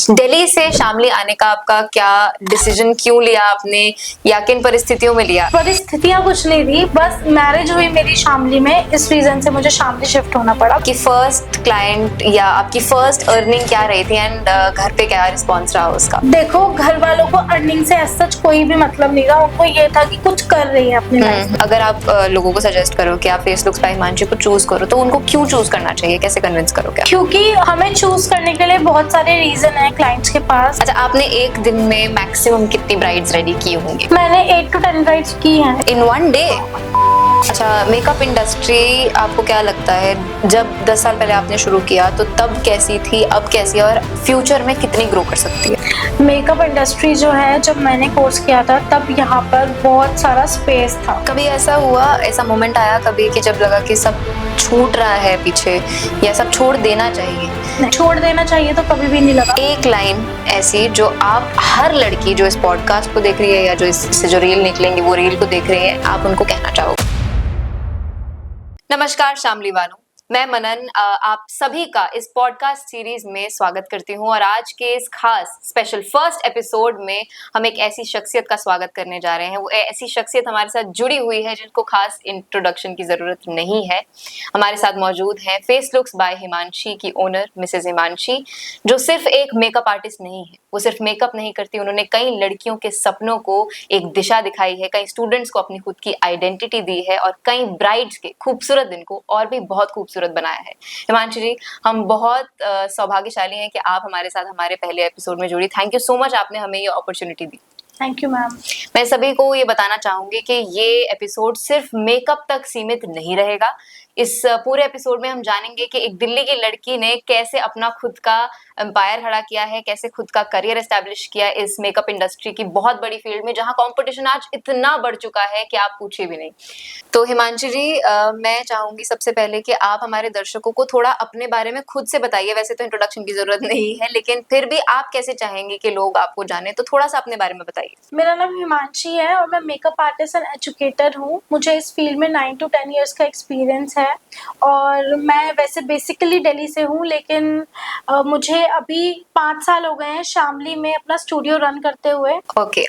दिल्ली से शामली आने का आपका क्या डिसीजन, क्यों लिया आपने या किन परिस्थितियों में लिया? परिस्थितियां कुछ नहीं थी, बस मैरिज हुई मेरी शामली में, इस रीजन से मुझे शामली शिफ्ट होना पड़ा। आपकी फर्स्ट क्लाइंट या आपकी फर्स्ट अर्निंग क्या रही थी एंड घर पे क्या रिस्पॉन्स रहा उसका? देखो, घर वालों को अर्निंग से सच कोई भी मतलब नहीं था, उनको ये था कि कुछ कर रही है अपनी लाइफ में। अगर आप लोगों को सजेस्ट करो कि आप फेस लुक्स बाय हिमांशी को चूज करो तो उनको क्यों चूज करना चाहिए, कैसे कन्विंस करोगे? क्योंकि हमें चूज करने के लिए बहुत सारे रीजन है क्लाइंट्स के पास। अच्छा, आपने एक दिन में मैक्सिमम कितनी ब्राइड्स रेडी की होंगी? मैंने 8 to 10 ब्राइड्स की हैं इन वन डे। अच्छा, मेकअप इंडस्ट्री आपको क्या लगता है, जब 10 साल पहले आपने शुरू किया तो तब कैसी थी, अब कैसी है और फ्यूचर में कितनी ग्रो कर सकती है? मेकअप इंडस्ट्री जो है, जब मैंने कोर्स किया था तब यहाँ पर बहुत सारा स्पेस था। कभी ऐसा हुआ, ऐसा मोमेंट आया कभी कि जब लगा कि सब छूट रहा है पीछे या सब छोड़ देना चाहिए? छोड़ देना चाहिए तो कभी भी नहीं लगा। एक लाइन ऐसी जो आप हर लड़की जो इस पॉडकास्ट को देख रही है या जो इससे जो रील निकलेंगी वो रील को देख रही है, आप उनको कहना चाहोगे? नमस्कार शामली वालों, मैं मनन आप सभी का इस पॉडकास्ट सीरीज में स्वागत करती हूँ और आज के इस खास स्पेशल फर्स्ट एपिसोड में हम एक ऐसी शख्सियत का स्वागत करने जा रहे हैं। वो ऐसी शख्सियत हमारे साथ जुड़ी हुई है जिनको खास इंट्रोडक्शन की जरूरत नहीं है। हमारे साथ मौजूद है फेस लुक्स बाय हिमांशी की ओनर मिसेज हिमांशी, जो सिर्फ एक मेकअप आर्टिस्ट नहीं है, वो सिर्फ मेकअप नहीं करती, उन्होंने कई लड़कियों के सपनों को एक दिशा दिखाई है, कई स्टूडेंट्स को अपनी खुद की आइडेंटिटी दी है और कई ब्राइड्स के खूबसूरत दिन को और भी बहुत खूबसूरत बनाया है। हिमांशी जी, हम बहुत सौभाग्यशाली हैं कि आप हमारे साथ हमारे पहले एपिसोड में जुड़ी। थैंक यू सो मच, आपने हमें ये opportunity the. Thank you ma'am. मैं सभी को ये बताना चाहूंगी कि ये एपिसोड सिर्फ मेकअप तक सीमित नहीं रहेगा। इस पूरे एपिसोड में हम जानेंगे कि एक दिल्ली की लड़की ने कैसे अपना खुद का एम्पायर खड़ा किया है, कैसे खुद का करियर एस्टैब्लिश किया इस मेकअप इंडस्ट्री की बहुत बड़ी फील्ड में, जहां कंपटीशन आज इतना बढ़ चुका है कि आप पूछिए भी नहीं। तो हिमांशी जी, मैं चाहूंगी सबसे पहले कि आप हमारे दर्शकों को थोड़ा अपने बारे में खुद से बताइए। वैसे तो इंट्रोडक्शन की जरूरत नहीं है, लेकिन फिर भी आप कैसे चाहेंगे कि लोग आपको जाने, तो थोड़ा सा अपने बारे में बताइए। मेरा नाम हिमांशी है और मैं मेकअप आर्टिस्ट एंड एजुकेटर हूँ। मुझे इस फील्ड में 9 to 10 इयर्स का एक्सपीरियंस है और मैं वैसे बेसिकली दिल्ली से हूँ, लेकिन मुझे अभी 5 साल हो गए हैं शामली में अपना स्टूडियो रन करते हुए। ओके,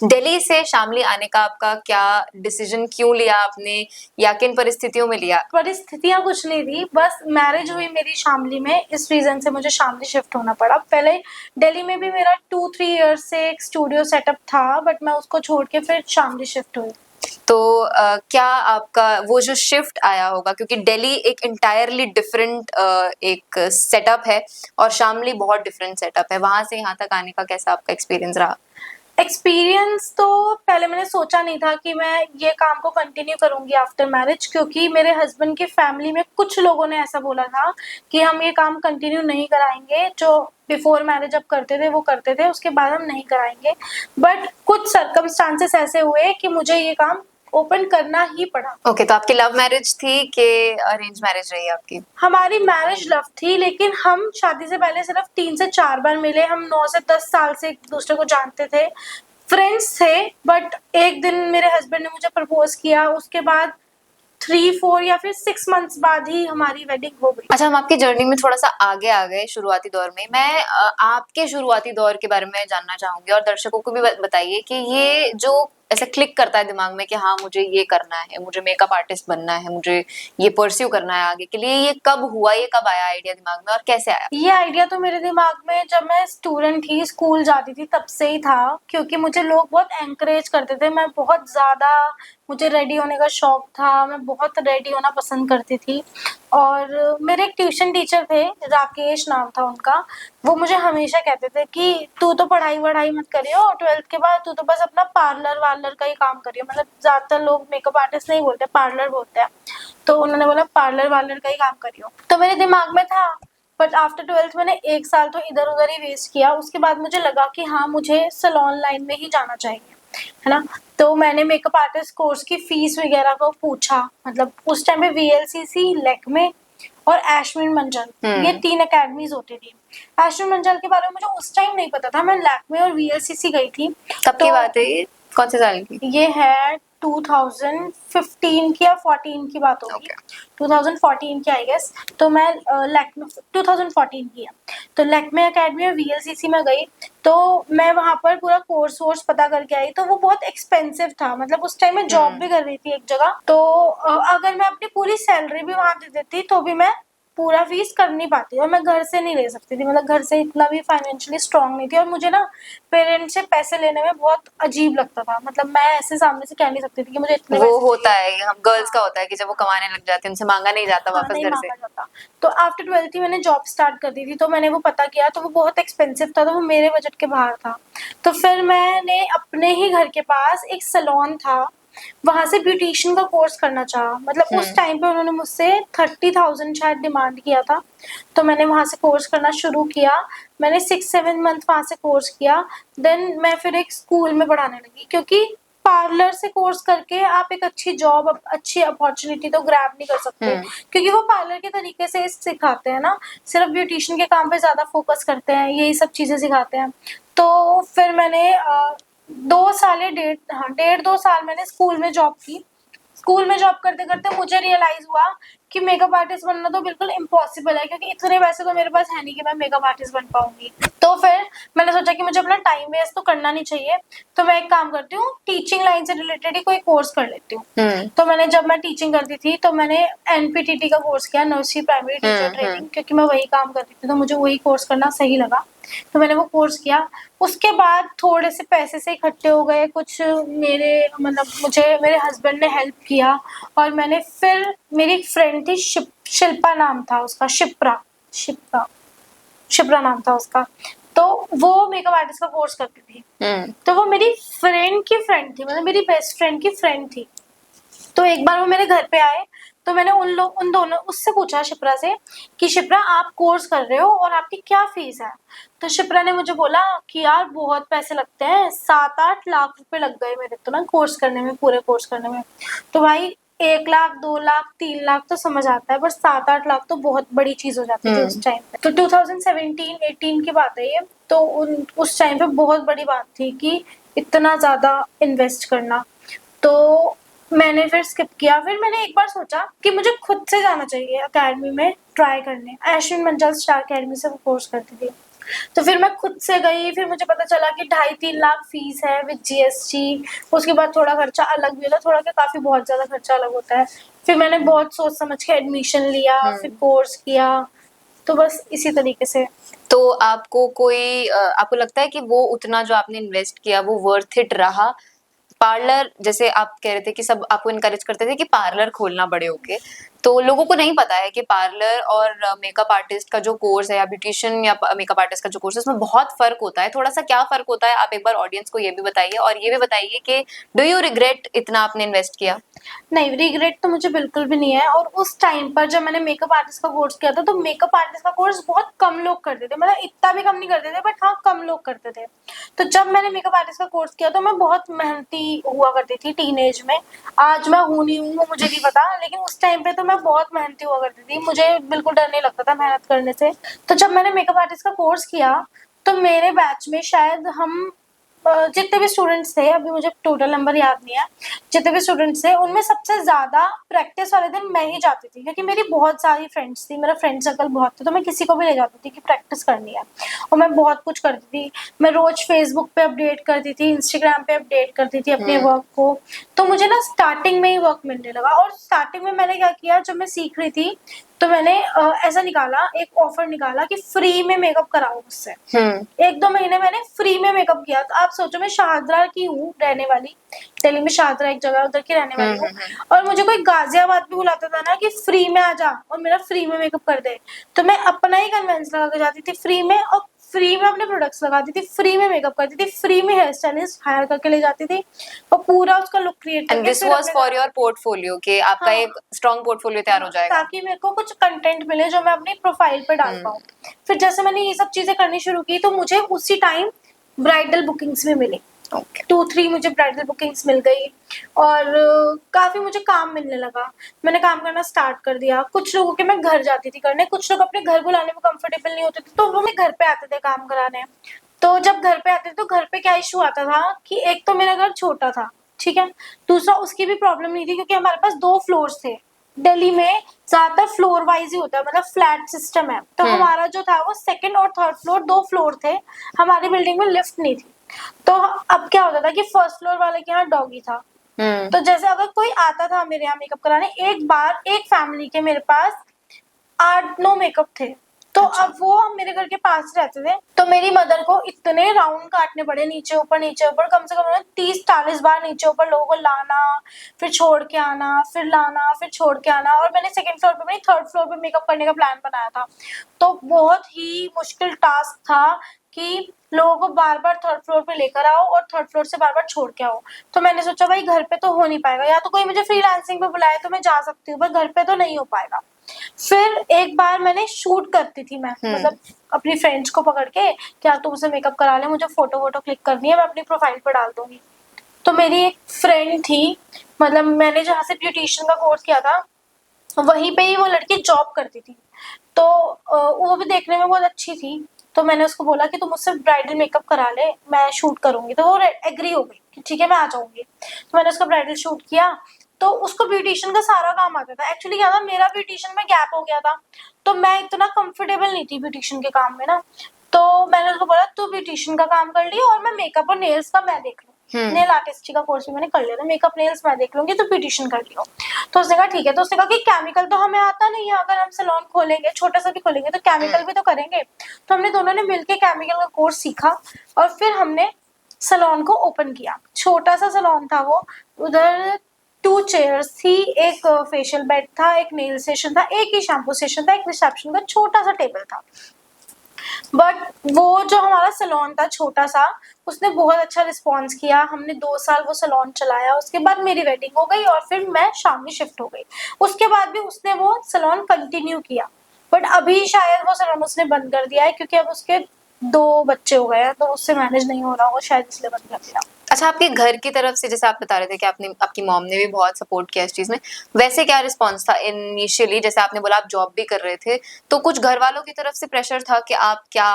दिल्ली से शामली आने का आपका क्या डिसीजन, क्यों लिया आपने या किन परिस्थितियों में लिया? परिस्थितियां कुछ नहीं थी, बस मैरिज हुई मेरी शामली में, इस रीजन से मुझे शामली शिफ्ट होना पड़ा। पहले दिल्ली में भी मेरा 2-3 इयर्स से एक स्टूडियो सेटअप था, बट मैं उसको छोड़ के फिर शामली शिफ्ट हुई। तो क्या आपका वो जो शिफ्ट आया होगा, क्योंकि दिल्ली एक इंटायरली डिफरेंट एक सेटअप है और शामली बहुत डिफरेंट सेटअप है, वहां से यहाँ तक आने का कैसा आपका एक्सपीरियंस रहा? एक्सपीरियंस तो पहले मैंने सोचा नहीं था कि मैं ये काम को कंटिन्यू करूंगी आफ्टर मैरिज, क्योंकि मेरे हस्बैंड की फैमिली में कुछ लोगों ने ऐसा बोला था कि हम ये काम कंटिन्यू नहीं कराएंगे, जो बिफोर मैरिज अब करते थे वो करते थे, उसके बाद हम नहीं कराएंगे। बट कुछ सर्कमस्टांसेस ऐसे हुए कि मुझे ये काम ओपन करना ही पड़ा। ओके, तो आपकी लव मैरिज थी कि अरेंज मैरिज रही आपकी? हमारी मैरिज लव थी, लेकिन हम शादी से पहले सिर्फ 3 से 4 बार मिले। हम 9 से 10 साल से एक दूसरे को जानते थे, फ्रेंड्स थे। बट एक दिन मेरे हस्बैंड ने मुझे प्रपोज किया, उसके बाद 3-4 या फिर 6 मंथ्स बाद ही हमारी वेडिंग हो गई। अच्छा, हम आपकी जर्नी में थोड़ा सा आगे आ गए शुरुआती दौर में। मैं आपके शुरुआती दौर के बारे में जानना चाहूंगी और दर्शकों को भी बताइए कि ये जो ऐसा क्लिक करता है दिमाग में कि हाँ मुझे ये करना है, मुझे मेकअप आर्टिस्ट बनना है, मुझे ये परस्यू करना है आगे के लिए, ये कब हुआ, ये कब आया आइडिया दिमाग में और कैसे आया? ये आइडिया तो मेरे दिमाग में जब मैं स्टूडेंट थी, स्कूल जाती थी, तब से ही था, क्योंकि मुझे लोग बहुत एनकरेज करते थे। मैं बहुत ज़्यादा, मुझे रेडी होने का शौक था, मैं बहुत रेडी होना पसंद करती थी। और मेरे एक ट्यूशन टीचर थे, राकेश नाम था उनका, वो मुझे हमेशा कहते थे कि तू तो पढ़ाई वढ़ाई मत करियो, 12th के बाद तू तो बस अपना पार्लर वार्लर का ही काम करियो। मतलब ज़्यादातर लोग मेकअप आर्टिस्ट नहीं बोलते, पार्लर बोलते हैं, तो उन्होंने बोला पार्लर वार्लर का ही काम करियो। तो मेरे दिमाग में था, बट आफ्टर 12th मैंने 1 साल तो इधर उधर ही वेस्ट किया। उसके बाद मुझे लगा कि हाँ, मुझे सैलून लाइन में ही जाना चाहिए, है ना। तो मैंने मेकअप आर्टिस्ट कोर्स की फीस वगैरह को पूछा। मतलब उस टाइम पे VLCC, लैक्मे और एशमिन मंजल, ये 3 अकेडमीज होती थी। एशमिन मंजल के बारे में मुझे उस टाइम नहीं पता था, मैं लैक्मे और VLCC गई थी। कब की बात है ये, कौन से साल की? ये है 2015 की या 14 की बात होगी। 2014 की आई गेस। तो मैं लैक्मे 2014 की है। तो लैक्मे एकेडमी में वीएलसीसी में गई। तो मैं वहाँ पर पूरा कोर्स वोर्स पता करके आई। तो वो बहुत एक्सपेंसिव था, मतलब उस टाइम मैं जॉब भी कर रही थी एक जगह। तो अगर मैं अपनी पूरी सैलरी भी वहाँ दे देती तो भी मैं पूरा फीस कर नहीं पाती, और मैं घर से नहीं ले सकती थी, मतलब घर से इतना भी फाइनेंशियली स्ट्रांग नहीं थी। और मुझे ना पेरेंट्स से पैसे लेने में बहुत अजीब लगता था, मतलब मैं ऐसे सामने से कह नहीं सकती थी कि मुझे इतने वो पैसे होता चाहिए। है, हम गर्ल्स का होता है कि जब वो कमाने लग जाते हैं उनसे मांगा नहीं जाता हाँ, वापस नहीं घर से। मांगा जाता। तो आफ्टर 12th ही मैंने जॉब स्टार्ट कर दी थी। तो मैंने वो पता किया, तो वो बहुत एक्सपेंसिव था, तो वो मेरे बजट के बाहर था। तो फिर मैंने अपने ही घर के पास एक सैलून था, वहां से ब्यूटिशियन का कोर्स करना चाहा। मतलब उस टाइम पे उन्होंने मुझसे 30,000 शायद डिमांड किया था। तो मैंने वहां से कोर्स करना शुरू किया। मैंने 6-7 मंथ वहां से कोर्स किया। देन मैं फिर एक स्कूल में पढ़ाने लगी, क्योंकि पार्लर से कोर्स करके आप एक अच्छी जॉब, अच्छी अपॉर्चुनिटी तो ग्रैब नहीं कर सकते, क्योंकि वो पार्लर के तरीके से सिखाते हैं ना, सिर्फ ब्यूटिशियन के काम पे ज्यादा फोकस करते हैं, यही सब चीजें सिखाते हैं। तो फिर मैंने 2 साल या 1.5 2 साल मैंने स्कूल में जॉब की। स्कूल में जॉब करते करते मुझे रियलाइज हुआ कि मेकअप आर्टिस्ट बनना तो बिल्कुल इम्पॉसिबल है, क्योंकि इतने पैसे तो मेरे पास है नहीं कि मैं मेकअप आर्टिस्ट बन पाऊंगी। तो फिर मैंने सोचा कि मुझे अपना टाइम वेस्ट तो करना नहीं चाहिए। तो मैं एक काम करती हूँ, टीचिंग लाइन से रिलेटेड ही कोई कोर्स कर लेती हूँ। तो मैंने, जब मैं टीचिंग करती थी तो मैंने एनपीटीटी का कोर्स किया, नर्सरी प्राइमरी टीचर ट्रेनिंग, क्योंकि मैं वही काम करती थी, तो मुझे वही कोर्स करना सही लगा। तो मैंने वो कोर्स किया। उसके बाद थोड़े से पैसे से इकट्ठे हो गए कुछ मेरे, मतलब मुझे मेरे हस्बैंड ने हेल्प किया। और मैंने फिर, मेरी एक फ्रेंड थी, शिल्पा नाम था उसका, शिप्रा शिप्रा शिप्रा नाम था उसका। तो वो मेकअप आर्टिस्ट का कोर्स करती थी। तो वो मेरी फ्रेंड की फ्रेंड थी, मतलब मेरी बेस्ट फ्रेंड की फ्रेंड थी। तो एक बार वो मेरे घर पे आए। तो मैंने उन दोनों उससे पूछा, शिप्रा से, कि शिप्रा आप कोर्स कर रहे हो और आपकी क्या फीस है। तो शिप्रा ने मुझे बोला कि यार बहुत पैसे लगते हैं, 7-8 लाख रुपए लग गए मेरे तो ना कोर्स करने में, पूरे कोर्स करने में। तो भाई 1 लाख 2 लाख 3 लाख तो समझ आता है, पर 7-8 लाख तो बहुत बड़ी चीज हो जाती थी उस टाइम पे। तो 2017-18 की बात है ये। तो उस टाइम पे बहुत बड़ी बात थी कि इतना ज्यादा इन्वेस्ट करना। तो मैंने फिर स्किप किया। फिर मैंने एक बार सोचा कि मुझे खुद से जाना चाहिए अकेडमी में ट्राई करने। अश्विन मंजल स्टार अकेडमी से वो कोर्स करती थी। तो फिर मैं खुद से गई। फिर मुझे पता चला कि 2.5-3 लाख फीस है विद जीएसटी। उसके बाद थोड़ा खर्चा अलग भी होता, थोड़ा क्या काफी बहुत ज्यादा खर्चा अलग होता है। फिर मैंने बहुत सोच समझ के एडमिशन लिया, फिर कोर्स किया। तो बस इसी तरीके से। तो आपको कोई आपको लगता है कि वो उतना जो आपने इन्वेस्ट किया वो वर्थ इट रहा? पार्लर, जैसे आप कह रहे थे कि सब आपको इनकरेज करते थे कि पार्लर खोलना बड़े होके, तो लोगों को नहीं पता है कि पार्लर और मेकअप आर्टिस्ट का जो कोर्स है या ब्यूटिशियन या मेकअप आर्टिस्ट का जो कोर्स है उसमें बहुत फर्क होता है। थोड़ा सा क्या फर्क होता है, आप एक बार ऑडियंस को ये भी बताइए, और ये भी बताइए कि डू यू रिग्रेट इतना आपने इन्वेस्ट किया? नहीं, रिग्रेट तो मुझे बिल्कुल भी नहीं है। और उस टाइम पर जब मैंने मेकअप आर्टिस्ट का कोर्स किया था, तो मेकअप आर्टिस्ट का कोर्स बहुत कम लोग करते थे, मतलब इतना भी कम नहीं करते थे, बट हाँ कम लोग करते थे। तो जब मैंने मेकअप आर्टिस्ट का कोर्स किया तो मैं बहुत मेहनती हुआ करती थी टीनेज में। आज मैं हूँ नहीं हूँ वो मुझे नहीं पता, लेकिन उस टाइम पे तो मैं बहुत मेहनती हुआ करती थी, मुझे बिल्कुल डर नहीं लगता था मेहनत करने से। तो जब मैंने मेकअप आर्टिस्ट का कोर्स किया, तो मेरे बैच में शायद हम जितने भी स्टूडेंट्स थे, अभी मुझे टोटल नंबर याद नहीं है, जितने भी स्टूडेंट्स थे उनमें सबसे ज्यादा प्रैक्टिस वाले दिन मैं ही जाती थी, क्योंकि मेरी बहुत सारी फ्रेंड्स थी, मेरा फ्रेंड सर्कल बहुत था। तो मैं किसी को भी ले जाती थी कि प्रैक्टिस करनी है, और मैं बहुत कुछ करती थी। मैं रोज फेसबुक पे अपडेट करती थी, इंस्टाग्राम पे अपडेट करती थी अपने वर्क को। तो मुझे ना स्टार्टिंग में ही वर्क मिलने लगा। और स्टार्टिंग में मैंने क्या किया, जब मैं सीख रही थी तो मैंने ऐसा निकाला, एक ऑफर निकाला कि फ्री में मेकअप कराओ मुझसे। 1-2 महीने मैंने फ्री में मेकअप किया। तो आप सोचो, मैं शाहदरा की हूँ रहने वाली, दिल्ली में शाहदरा एक जगह, उधर की रहने वाली हूँ। और मुझे कोई गाजियाबाद भी बुलाता था ना कि फ्री में आ जा और मेरा फ्री में मेकअप कर दे, तो मैं अपना ही कन्वेंस लगा के जाती थी फ्री में, और फ्री में अपने प्रोडक्ट्स लगाती थी, फ्री में मेकअप करती थी, फ्री में हेयर स्टाइलिस्ट हायर करके ले जाती थी, और पूरा उसका लुक क्रिएट एंड करके दिस फिर वाज अपने फॉर योर पोर्टफोलियो कि आपका हाँ, एक स्ट्रॉन्ग पोर्टफोलियो तैयार हो जाएगा। ताकि मेरे को कुछ कंटेंट मिले जो मैं अपनी प्रोफाइल पे डाल पाऊँ। फिर जैसे मैंने ये सब चीजें करनी शुरू की, तो मुझे उसी टाइम ब्राइडल बुकिंग्स भी मिली। 2-3 मुझे ब्राइडल बुकिंग्स मिल गई, और काफी मुझे काम मिलने लगा। मैंने काम करना स्टार्ट कर दिया। कुछ लोगों के मैं घर जाती थी करने, कुछ लोग अपने घर बुलाने में कंफर्टेबल नहीं होते थे, तो वो मेरे घर पे आते थे काम कराने। तो जब घर पे आते थे, तो घर पे क्या इशू आता था कि एक तो मेरा घर छोटा था, ठीक है। दूसरा, उसकी भी प्रॉब्लम नहीं थी क्योंकि हमारे पास 2 फ्लोर्स थे। दिल्ली में ज्यादातर फ्लोर वाइज ही होता है, मतलब फ्लैट सिस्टम है। तो हमारा जो था वो सेकंड और थर्ड फ्लोर, 2 फ्लोर थे। हमारी बिल्डिंग में लिफ्ट नहीं थी। तो अब क्या होता था कि फर्स्ट फ्लोर वाले के यहाँ डॉगी था। तो जैसे अगर कोई आता था मेरे यहाँ मेकअप कराने, एक बार एक फैमिली के मेरे पास 8-9 मेकअप थे। तो अब वो मेरे घर के पास रहते थे, तो मेरी मदर को इतने राउंड काटने पड़े, नीचे ऊपर, कम से कम 30-40 बार नीचे ऊपर लोगों को लाना, फिर छोड़ के आना, फिर लाना, फिर छोड़ के आना। और मैंने सेकंड फ्लोर पे नहीं, थर्ड फ्लोर पे मेकअप करने का प्लान बनाया था। तो बहुत ही मुश्किल टास्क था कि लोगों को बार बार थर्ड फ्लोर पे लेकर आओ और थर्ड फ्लोर से बार बार छोड़ के आओ। तो मैंने सोचा भाई घर पे तो हो नहीं पाएगा, या तो कोई मुझे फ्रीलांसिंग पे बुलाए तो मैं जा सकती हूँ, पर घर पे तो नहीं हो पाएगा। फिर एक बार मैंने शूट करती थी मैं, मतलब अपनी फ्रेंड्स को पकड़ के, क्या तुम उसे मेकअप करा ले, मुझे फोटो वोटो क्लिक करनी है, मैं अपनी प्रोफाइल पर डाल दूंगी। तो मेरी एक फ्रेंड थी, मतलब मैंने जहाँ से ब्यूटिशियन का कोर्स किया था वहीं पे ही वो लड़की जॉब करती थी। तो वो भी देखने में बहुत अच्छी थी। तो मैंने उसको बोला कि तुम मुझसे ब्राइडल मेकअप करा ले, मैं शूट करूंगी। तो वो एग्री हो गई कि ठीक है मैं आ जाऊंगी। तो मैंने उसका ब्राइडल शूट किया। तो उसको ब्यूटिशियन का सारा काम आता था। एक्चुअली क्या था, मेरा ब्यूटिशियन में गैप हो गया था, तो मैं इतना कंफर्टेबल नहीं थी ब्यूटिशियन के काम में ना। तो मैंने उसको बोला तू ब्यूटिशियन का काम कर ली और मैं मेकअप और नेल्स का मैं देख लूँ। नेल आर्टिस्ट्री का कोर्स भी मैंने कर लिया था, मेकअप नेल्स मैं देख लूंगी, तो ब्यूटिशियन कर लियो। तो उसने कहा ठीक है। तो उसने कहा कि केमिकल तो हमें आता नहीं है, अगर हम सैलून खोलेंगे, छोटा सा भी खोलेंगे, तो केमिकल भी तो करेंगे। तो हमने दोनों ने मिलकर केमिकल का कोर्स सीखा और फिर हमने सैलून को ओपन किया। छोटा सा सैलून था वो, उधर 2 चेयर्स थी, एक फेशियल बेड था, एक नेल सेशन था, एक ही शैम्पू सेशन था, एक रिसेप्शन का छोटा सा टेबल था। बट वो जो हमारा सैलून था छोटा सा, उसने बहुत अच्छा रिस्पॉन्स किया। हमने 2 साल वो सैलून चलाया। उसके बाद मेरी वेडिंग हो गई और फिर मैं शाम शिफ्ट हो गई। उसके बाद भी उसने वो सैलून कंटिन्यू किया, बट अभी शायद वो सैलून उसने बंद कर दिया है क्योंकि अब उसके 2 बच्चे हो गए हैं, तो उससे मैनेज नहीं हो रहा होगा, शायद इसलिए बंद कर दिया। अच्छा, आपके घर की तरफ से जैसे आप बता रहे थे कि आपने आपकी मॉम ने भी बहुत सपोर्ट किया इस चीज में, वैसे क्या रिस्पॉन्स था इनिशियली? जैसे आपने बोला आप जॉब भी कर रहे थे, तो कुछ घर वालों की तरफ से प्रेशर था कि आप क्या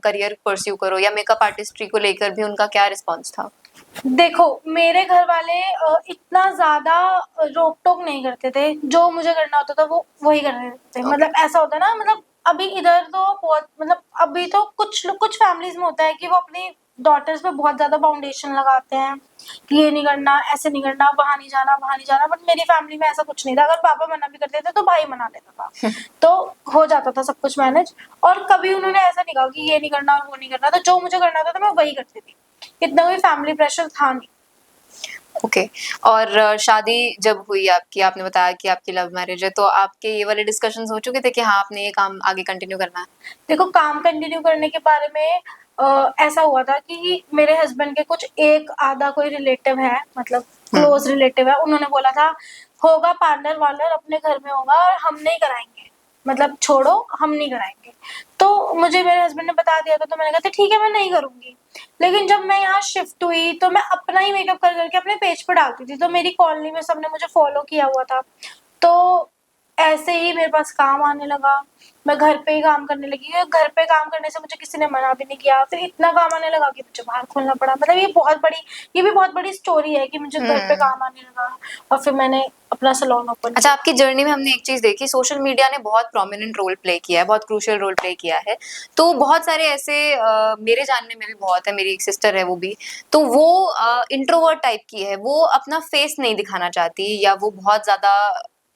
करियर परस्यू करो, या मेकअप आर्टिस्ट्री को लेकर भी उनका क्या रिस्पॉन्स था? देखो, मेरे घर वाले इतना ज्यादा रोक टोक नहीं करते थे। जो मुझे करना होता था वो वही करने देते थे। मतलब ऐसा होता है ना, मतलब अभी इधर तो बहुत, मतलब अभी तो कुछ फैमिलीज में होता है कि वो अपनी डॉटर्स पे बहुत ज्यादा फाउंडेशन लगाते हैं कि ये नहीं करना, ऐसे नहीं करना, वहां नहीं जाना, वहां नहीं जाना। बट मेरी फैमिली में ऐसा कुछ नहीं था। अगर पापा मना भी करते थे तो भाई मना लेता था, तो हो जाता था सब कुछ मैनेज। और कभी उन्होंने ऐसा नहीं कहा कि ये नहीं करना और वो नहीं करना। तो जो मुझे करना होता था मैं वही करती थी, इतना कोई फैमिली प्रेशर था नहीं। ओके। और शादी जब हुई आपकी, आपने बताया कि आपकी लव मैरिज है, तो आपके ये वाले डिस्कशंस हो चुके थे कि हाँ आपने ये काम आगे कंटिन्यू करना है? देखो, काम कंटिन्यू करने के बारे में ऐसा हुआ था कि मेरे हस्बैंड के कुछ एक आधा कोई रिलेटिव है, मतलब क्लोज रिलेटिव है, उन्होंने बोला था होगा पार्लर वार्लर अपने घर में होगा और हम नहीं कराएंगे, मतलब छोड़ो हम नहीं कराएंगे। तो मुझे मेरे हस्बैंड ने बता दिया था, तो मैंने कहा था ठीक है मैं नहीं करूंगी। लेकिन जब मैं यहाँ शिफ्ट हुई तो मैं अपना ही मेकअप कर करके अपने पेज पर डालती थी, तो मेरी कॉलोनी में सबने मुझे फॉलो किया हुआ था। तो ऐसे ही मेरे पास काम आने लगा, मैं घर पे ही काम करने लगी। घर पे काम करने से मुझे किसी ने मना भी नहीं किया। फिर इतना काम आने लगा कि मुझे बाहर खोलना पड़ा। मतलब ये भी बहुत बड़ी स्टोरी है कि मुझे घर पे काम आने लगा और फिर मैंने अपना सैलून ओपन अच्छा, आपकी जर्नी में हमने एक चीज देखी, सोशल मीडिया ने बहुत प्रोमिनेंट रोल प्ले किया है, बहुत क्रूशियल रोल प्ले किया है। तो बहुत सारे ऐसे मेरे जानने में भी बहुत है, मेरी एक सिस्टर है वो भी, तो वो इंट्रोवर्ट टाइप की है, वो अपना फेस नहीं दिखाना चाहती, या वो बहुत ज्यादा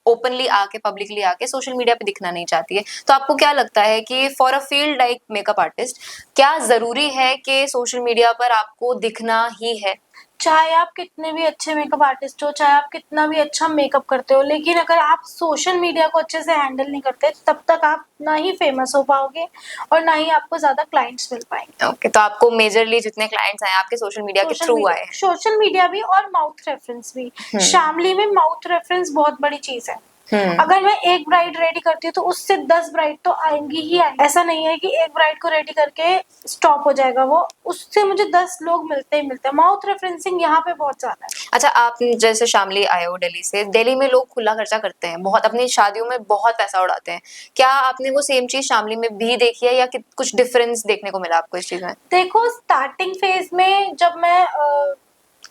ओपनली आके पब्लिकली आके सोशल मीडिया पे दिखना नहीं चाहती है। तो आपको क्या लगता है कि for a field like makeup artist क्या जरूरी है कि सोशल मीडिया पर आपको दिखना ही है? चाहे आप कितने भी अच्छे मेकअप आर्टिस्ट हो, चाहे आप कितना भी अच्छा मेकअप करते हो, लेकिन अगर आप सोशल मीडिया को अच्छे से हैंडल नहीं करते, तब तक आप ना ही फेमस हो पाओगे और ना ही आपको ज्यादा क्लाइंट्स मिल पाएंगे। ओके, तो आपको मेजरली जितने क्लाइंट्स आए आपके सोशल मीडिया के थ्रू आए हैं? सोशल मीडिया भी और माउथ रेफरेंस भी। शामली में माउथ रेफरेंस बहुत बड़ी चीज है। अगर मैं एक ब्राइड रेडी करती हूँ तो उससे 10 ब्राइड तो आएंगी ही आएंगी। ऐसा नहीं है कि एक ब्राइड को रेडी करके स्टॉप हो जाएगा वो, उससे मुझे 10 लोग मिलते ही मिलते हैं। माउथ रेफरेंसिंग यहाँ पे बहुत ज्यादा है। अच्छा, आप जैसे शामली आए हो दिल्ली से, दिल्ली में लोग खुला खर्चा करते हैं बहुत, अपनी शादियों में बहुत पैसा उड़ाते हैं। क्या आपने वो सेम चीज शामली में भी देखी है, या कुछ डिफरेंस देखने को मिला आपको इस चीज में? देखो, स्टार्टिंग फेज में जब मैं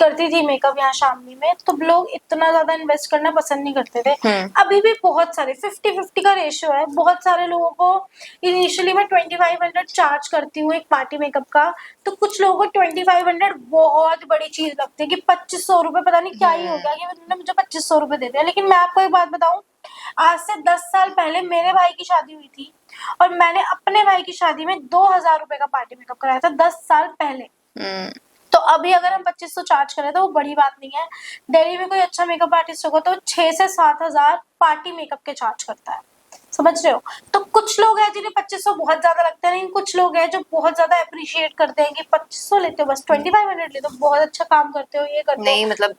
करती थी मेकअप यहाँ शामली में, तो लोग इतना ज्यादा इन्वेस्ट करना पसंद नहीं करते थे। अभी भी बहुत सारे 50-50 का रेशियो है। बहुत सारे लोगों को इनिशियली मैं 2500 चार्ज करती हूँ एक पार्टी मेकअप का, तो कुछ लोगों को 2500 बहुत बड़ी चीज लगती है कि 2500 रुपए, पता नहीं क्या ही हो गया कि उन्होंने मुझे 2500 रुपए दे दिया। लेकिन मैं आपको एक बात बताऊं, आज से 10 साल पहले मेरे भाई की शादी हुई थी और मैंने अपने भाई की शादी में 2000 रुपए का पार्टी मेकअप कराया था 10 साल पहले। तो अभी अगर हम 2500 चार्ज करें तो वो बड़ी बात नहीं है। दिल्ली में कोई अच्छा मेकअप आर्टिस्ट होगा तो 6 से 7 हजार पार्टी मेकअप के चार्ज करता है, समझ रहे हो। तो कुछ लोग हैं जिन्हें 2500 बहुत ज्यादा लगता है, लेकिन कुछ लोग हैं जो बहुत ज्यादा अप्रिशिएट करते हैं कि 2500 लेते हो बस 2500 लेते हो, बहुत अच्छा काम करते हो, ये करते हो। नहीं मतलब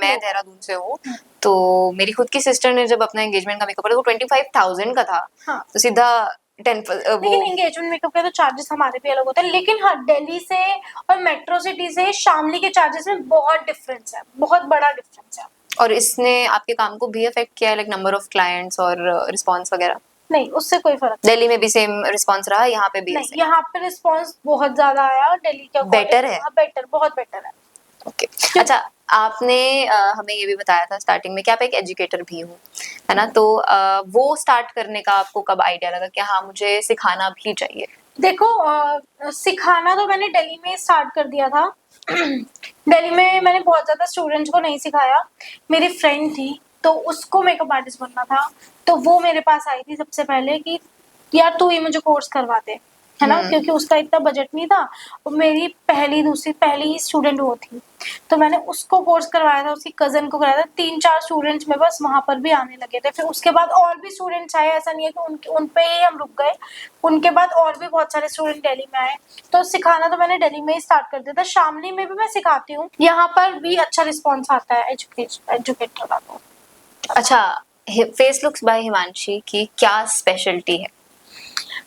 मैं देहरादून से हूँ, तो मेरी खुद की सिस्टर ने जब अपना एंगेजमेंट का मेकअप करा तो 25,000 का था। हाँ। तो सीधा 10 लेकिन एंगेजमेंट मेकअप के तो चार्जेस हमारे भी अलग होते हैं। लेकिन हाँ, दिल्ली से और मेट्रो सिटी से शामली के चार्जेस में बहुत डिफरेंस है, बहुत बड़ा डिफरेंस है। और इसने आपके काम को भी अफेक्ट किया है, लाइक नंबर ऑफ क्लाइंट्स और रिस्पांस वगैरह? नहीं, उससे कोई फर्क दिल्ली में भी सेम रिस्पांस रहा, यहाँ पे भी नहीं। यहाँ पे रिस्पांस बहुत ज्यादा आया और दिल्ली के बेटर है। बेटर, बहुत बेटर है। ओके अच्छा, आपने हमें ये भी बताया था स्टार्टिंग में कि आप एक एजुकेटर भी हो, है ना? तो वो स्टार्ट करने का आपको कब आइडिया लगा कि हाँ मुझे सिखाना भी चाहिए? देखो, सिखाना तो मैंने दिल्ली में स्टार्ट कर दिया था। दिल्ली में मैंने बहुत ज्यादा स्टूडेंट्स को नहीं सिखाया। मेरी फ्रेंड थी तो उसको मेकअप आर्टिस्ट बनना था, तो वो मेरे पास आई थी सबसे पहले कि यार तू ये मुझे कोर्स करवा दे, है ना, क्योंकि उसका इतना बजट नहीं था। और मेरी पहली ही स्टूडेंट वो थी, तो मैंने उसको कोर्स करवाया था, उसकी कजन को कराया था। 3-4 स्टूडेंट्स में बस वहां पर भी आने लगे थे। फिर उसके बाद और भी स्टूडेंट्स आए, ऐसा नहीं है कि उन पे ही हम रुक गए। उनके बाद और भी बहुत सारे स्टूडेंट दिल्ली में आए, तो सिखाना तो मैंने दिल्ली में ही स्टार्ट कर दिया था। शामली में भी मैं सिखाती हूँ, यहाँ पर भी अच्छा रिस्पॉन्स आता है एजुकेटर का। तो अच्छा, फेस लुक्स बाय हिमांशी की क्या स्पेशलिटी है?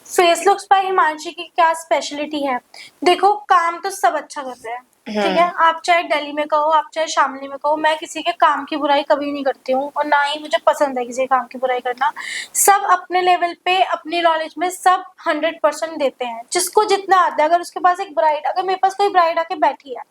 फेस लुक्स बाय हिमांशी की क्या स्पेशलिटी है? देखो, काम तो सब अच्छा करते हैं, ठीक है। आप चाहे दिल्ली में कहो, आप चाहे शामली में कहो, मैं किसी के काम की बुराई कभी नहीं करती हूँ और ना ही मुझे पसंद है किसी के काम की बुराई करना। सब अपने लेवल पे, अपनी नॉलेज में सब 100% देते हैं, जिसको जितना आता है। अगर उसके पास अगर मेरे पास कोई ब्राइड आके बैठी है,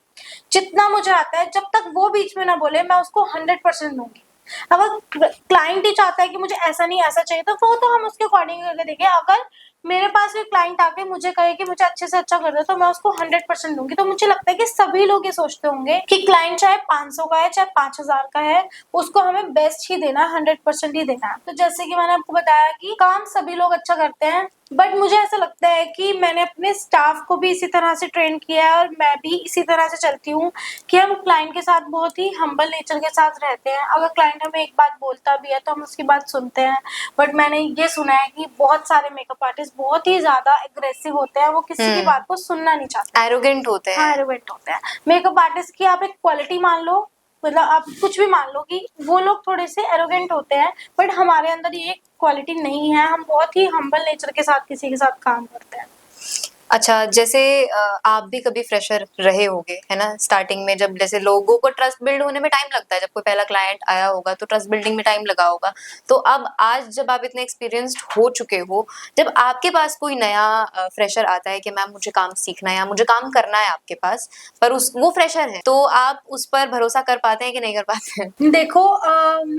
जितना मुझे आता है, जब तक वो बीच में ना बोले, मैं उसको 100% दूंगी। अगर क्लाइंट ही चाहता है कि मुझे ऐसा नहीं ऐसा चाहिए, तो वो तो हम उसके अकॉर्डिंग करके देखें। अगर मेरे पास भी क्लाइंट आके मुझे कहे कि मुझे अच्छे से अच्छा कर दो, तो मैं उसको 100% दूंगी। तो मुझे लगता है कि सभी लोग ये सोचते होंगे कि क्लाइंट चाहे 500 का है चाहे 5000 का है, उसको हमें बेस्ट ही देना है, 100% ही देना है। तो जैसे कि मैंने आपको बताया कि काम सभी लोग अच्छा करते हैं, बट मुझे ऐसा लगता है कि मैंने अपने स्टाफ को भी इसी तरह से ट्रेन किया है और मैं भी इसी तरह से चलती हूँ कि हम क्लाइंट के साथ बहुत ही हम्बल नेचर के साथ रहते हैं। अगर क्लाइंट हमें एक बात बोलता भी है तो हम उसकी बात सुनते हैं। बट मैंने ये सुना है कि बहुत सारे मेकअप आर्टिस्ट बहुत ही ज्यादा एग्रेसिव होते हैं, वो किसी की बात को सुनना नहीं चाहते, एरोगेंट होते हैं। हाँ, एरोगेंट होते हैं। मेकअप आर्टिस्ट की आप एक क्वालिटी मान लो, मतलब आप कुछ भी मान लो कि वो लोग थोड़े से एरोगेंट होते हैं, बट हमारे अंदर ये क्वालिटी नहीं है। हम बहुत ही हम्बल नेचर के साथ किसी के साथ काम करते हैं। अच्छा, जैसे आप भी कभी फ्रेशर रहे होगे, है ना? स्टार्टिंग में जब जैसे लोगों को ट्रस्ट बिल्ड होने में टाइम लगता है, जब कोई पहला क्लाइंट आया होगा तो ट्रस्ट बिल्डिंग में टाइम लगा होगा। तो अब आज जब आप इतने एक्सपीरियंस्ड हो चुके हो, जब आपके पास कोई नया फ्रेशर आता है कि मैम मुझे काम सीखना है या मुझे काम करना है आपके पास, पर वो फ्रेशर है, तो आप उस पर भरोसा कर पाते हैं कि नहीं कर पाते हैं? देखो,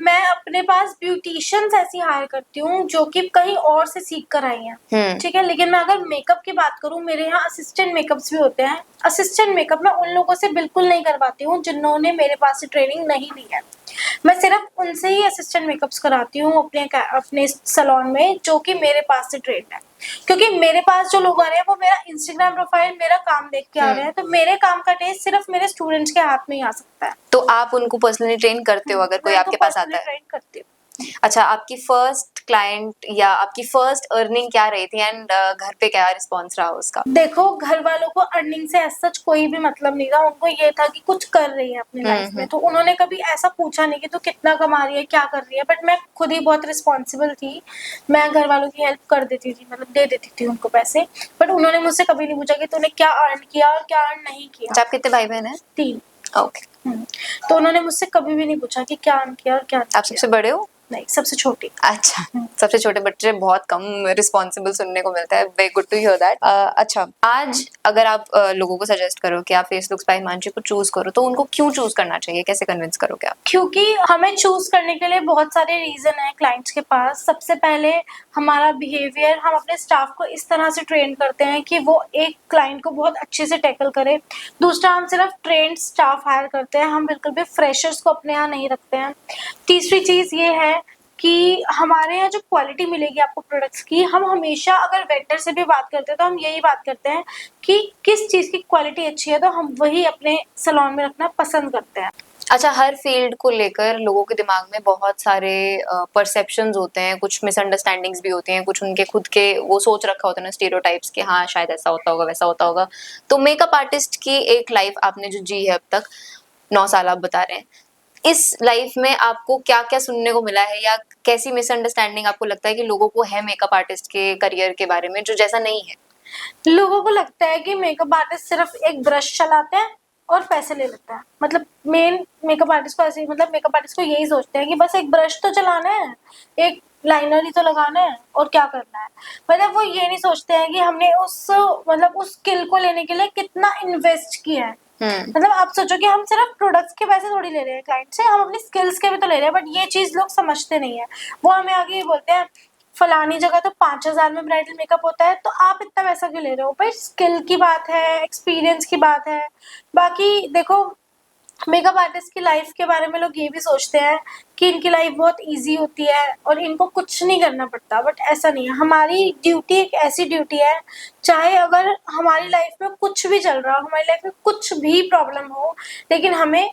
मैं अपने पास ब्यूटिशियंस ऐसी हायर करती हूँ जो कि कहीं और से सीख कर आई हैं, ठीक है। लेकिन मैं अगर मेकअप की बात करूँ, मेरे यहाँ असिस्टेंट मेकअप्स भी होते हैं। असिस्टेंट मेकअप मैं उन लोगों से बिल्कुल नहीं करवाती हूँ जिन्होंने मेरे पास से ट्रेनिंग नहीं ली है। मैं सिर्फ उनसे ही असिस्टेंट मेकअप्स कराती हूँ अपने सैलून में, जो कि मेरे पास से ट्रेंड है। क्योंकि मेरे पास जो लोग आ रहे हैं वो मेरा इंस्टाग्राम प्रोफाइल, मेरा काम देख के आ रहे हैं, तो मेरे काम का टेस्ट सिर्फ मेरे स्टूडेंट्स के हाथ में ही आ सकता है। तो आप उनको पर्सनली ट्रेन करते हो अगर कोई आपके पास आता है? ट्रेन करती हूँ। अच्छा, आपकी फर्स्ट क्लाइंट या आपकी फर्स्ट अर्निंग क्या रही थी एंड घर पे क्या रिस्पॉन्स रहा उसका? देखो, घर वालों को अर्निंग से सच कोई भी मतलब नहीं था। उनको ये था कि कुछ कर रही है अपनी लाइफ में, तो उन्होंने कभी ऐसा पूछा नहीं कि तू कितना कमा रही है, क्या कर रही है। बट मैं खुद ही बहुत रिस्पॉन्सिबल थी, मैं घर वालों की हेल्प कर देती थी, मतलब दे देती थी उनको पैसे। बट उन्होंने मुझसे कभी नहीं पूछा कि तूने क्या अर्न किया और क्या अर्न नहीं किया। अच्छा, आप कितने भाई बहन हैं? 3। ओके। तो उन्होंने मुझसे कभी भी नहीं पूछा कि क्या अर्न किया और क्या नहीं आप सबसे बड़े हो? नहीं, सबसे छोटी। अच्छा, सबसे छोटे बच्चे बहुत कम रिस्पॉन्सिबल सुनने को मिलता है। Very good to hear that. अच्छा, आज अगर आप लोगों को सजेस्ट करो कि आप फेस लुक्स बाय हिमांशु को चूज करो, तो उनको क्यों चूज करना चाहिए, कैसे कन्विंस करोगे आप? क्योंकि हमें चूज करने के लिए बहुत सारे रीजन है क्लाइंट्स के पास। सबसे पहले हमारा बिहेवियर, हम अपने स्टाफ को इस तरह से ट्रेन करते हैं कि वो एक क्लाइंट को बहुत अच्छे से टैकल करे। दूसरा, हम सिर्फ ट्रेंड स्टाफ हायर करते हैं, हम बिल्कुल भी फ्रेशर्स को अपने यहाँ नहीं रखते हैं। तीसरी चीज ये है कि हमारे यहाँ जो क्वालिटी मिलेगी आपको प्रोडक्ट्स की, हम हमेशा अगर वेंडर से भी बात करते हैं तो हम यही बात करते हैं कि किस चीज़ की क्वालिटी अच्छी है, तो हम वही अपने सैलून में रखना पसंद करते हैं। अच्छा, हर फील्ड को लेकर लोगों के दिमाग में बहुत सारे परसेप्शंस होते हैं, कुछ मिसअंडरस्टैंडिंग्स भी होती हैं, कुछ उनके खुद के वो सोच रखा होता है ना, स्टीरियोटाइप्स के, हाँ शायद ऐसा होता होगा वैसा होता होगा। तो मेकअप आर्टिस्ट की एक लाइफ आपने जो जी है अब तक, 9 साल आप बता रहे हैं, इस लाइफ में आपको क्या क्या सुनने को मिला है, या कैसी मिसअंडरस्टैंडिंग आपको लगता है कि लोगों को है मेकअप आर्टिस्ट के करियर के बारे में जो जैसा नहीं है? लोगों को लगता है कि मेकअप आर्टिस्ट सिर्फ एक ब्रश चलाते हैं और पैसे ले लेते हैं। मतलब मेन मेकअप आर्टिस्ट को ऐसे ही, मतलब मेकअप आर्टिस्ट को यही सोचते हैं कि बस एक ब्रश तो चलाना है, एक लाइनर ही तो लगाना है और क्या करना है। मतलब वो ये नहीं सोचते हैं कि हमने उस स्किल को लेने के लिए कितना इन्वेस्ट किया है। मतलब आप सोचो कि हम सिर्फ प्रोडक्ट्स के पैसे थोड़ी ले रहे हैं क्लाइंट से, हम अपनी स्किल्स के भी तो ले रहे हैं। बट ये चीज लोग समझते नहीं है। वो हमें आगे ये बोलते हैं फलानी जगह तो 5,000 में ब्राइडल मेकअप होता है, तो आप इतना पैसा क्यों ले रहे हो? भाई स्किल की बात है, एक्सपीरियंस की बात है। बाकी देखो, मेकअप आर्टिस्ट की लाइफ के बारे में लोग ये भी सोचते हैं कि इनकी लाइफ बहुत इजी होती है और इनको कुछ नहीं करना पड़ता। बट ऐसा नहीं है। हमारी ड्यूटी एक ऐसी ड्यूटी है, चाहे अगर हमारी लाइफ में कुछ भी चल रहा हो, हमारी लाइफ में कुछ भी प्रॉब्लम हो, लेकिन हमें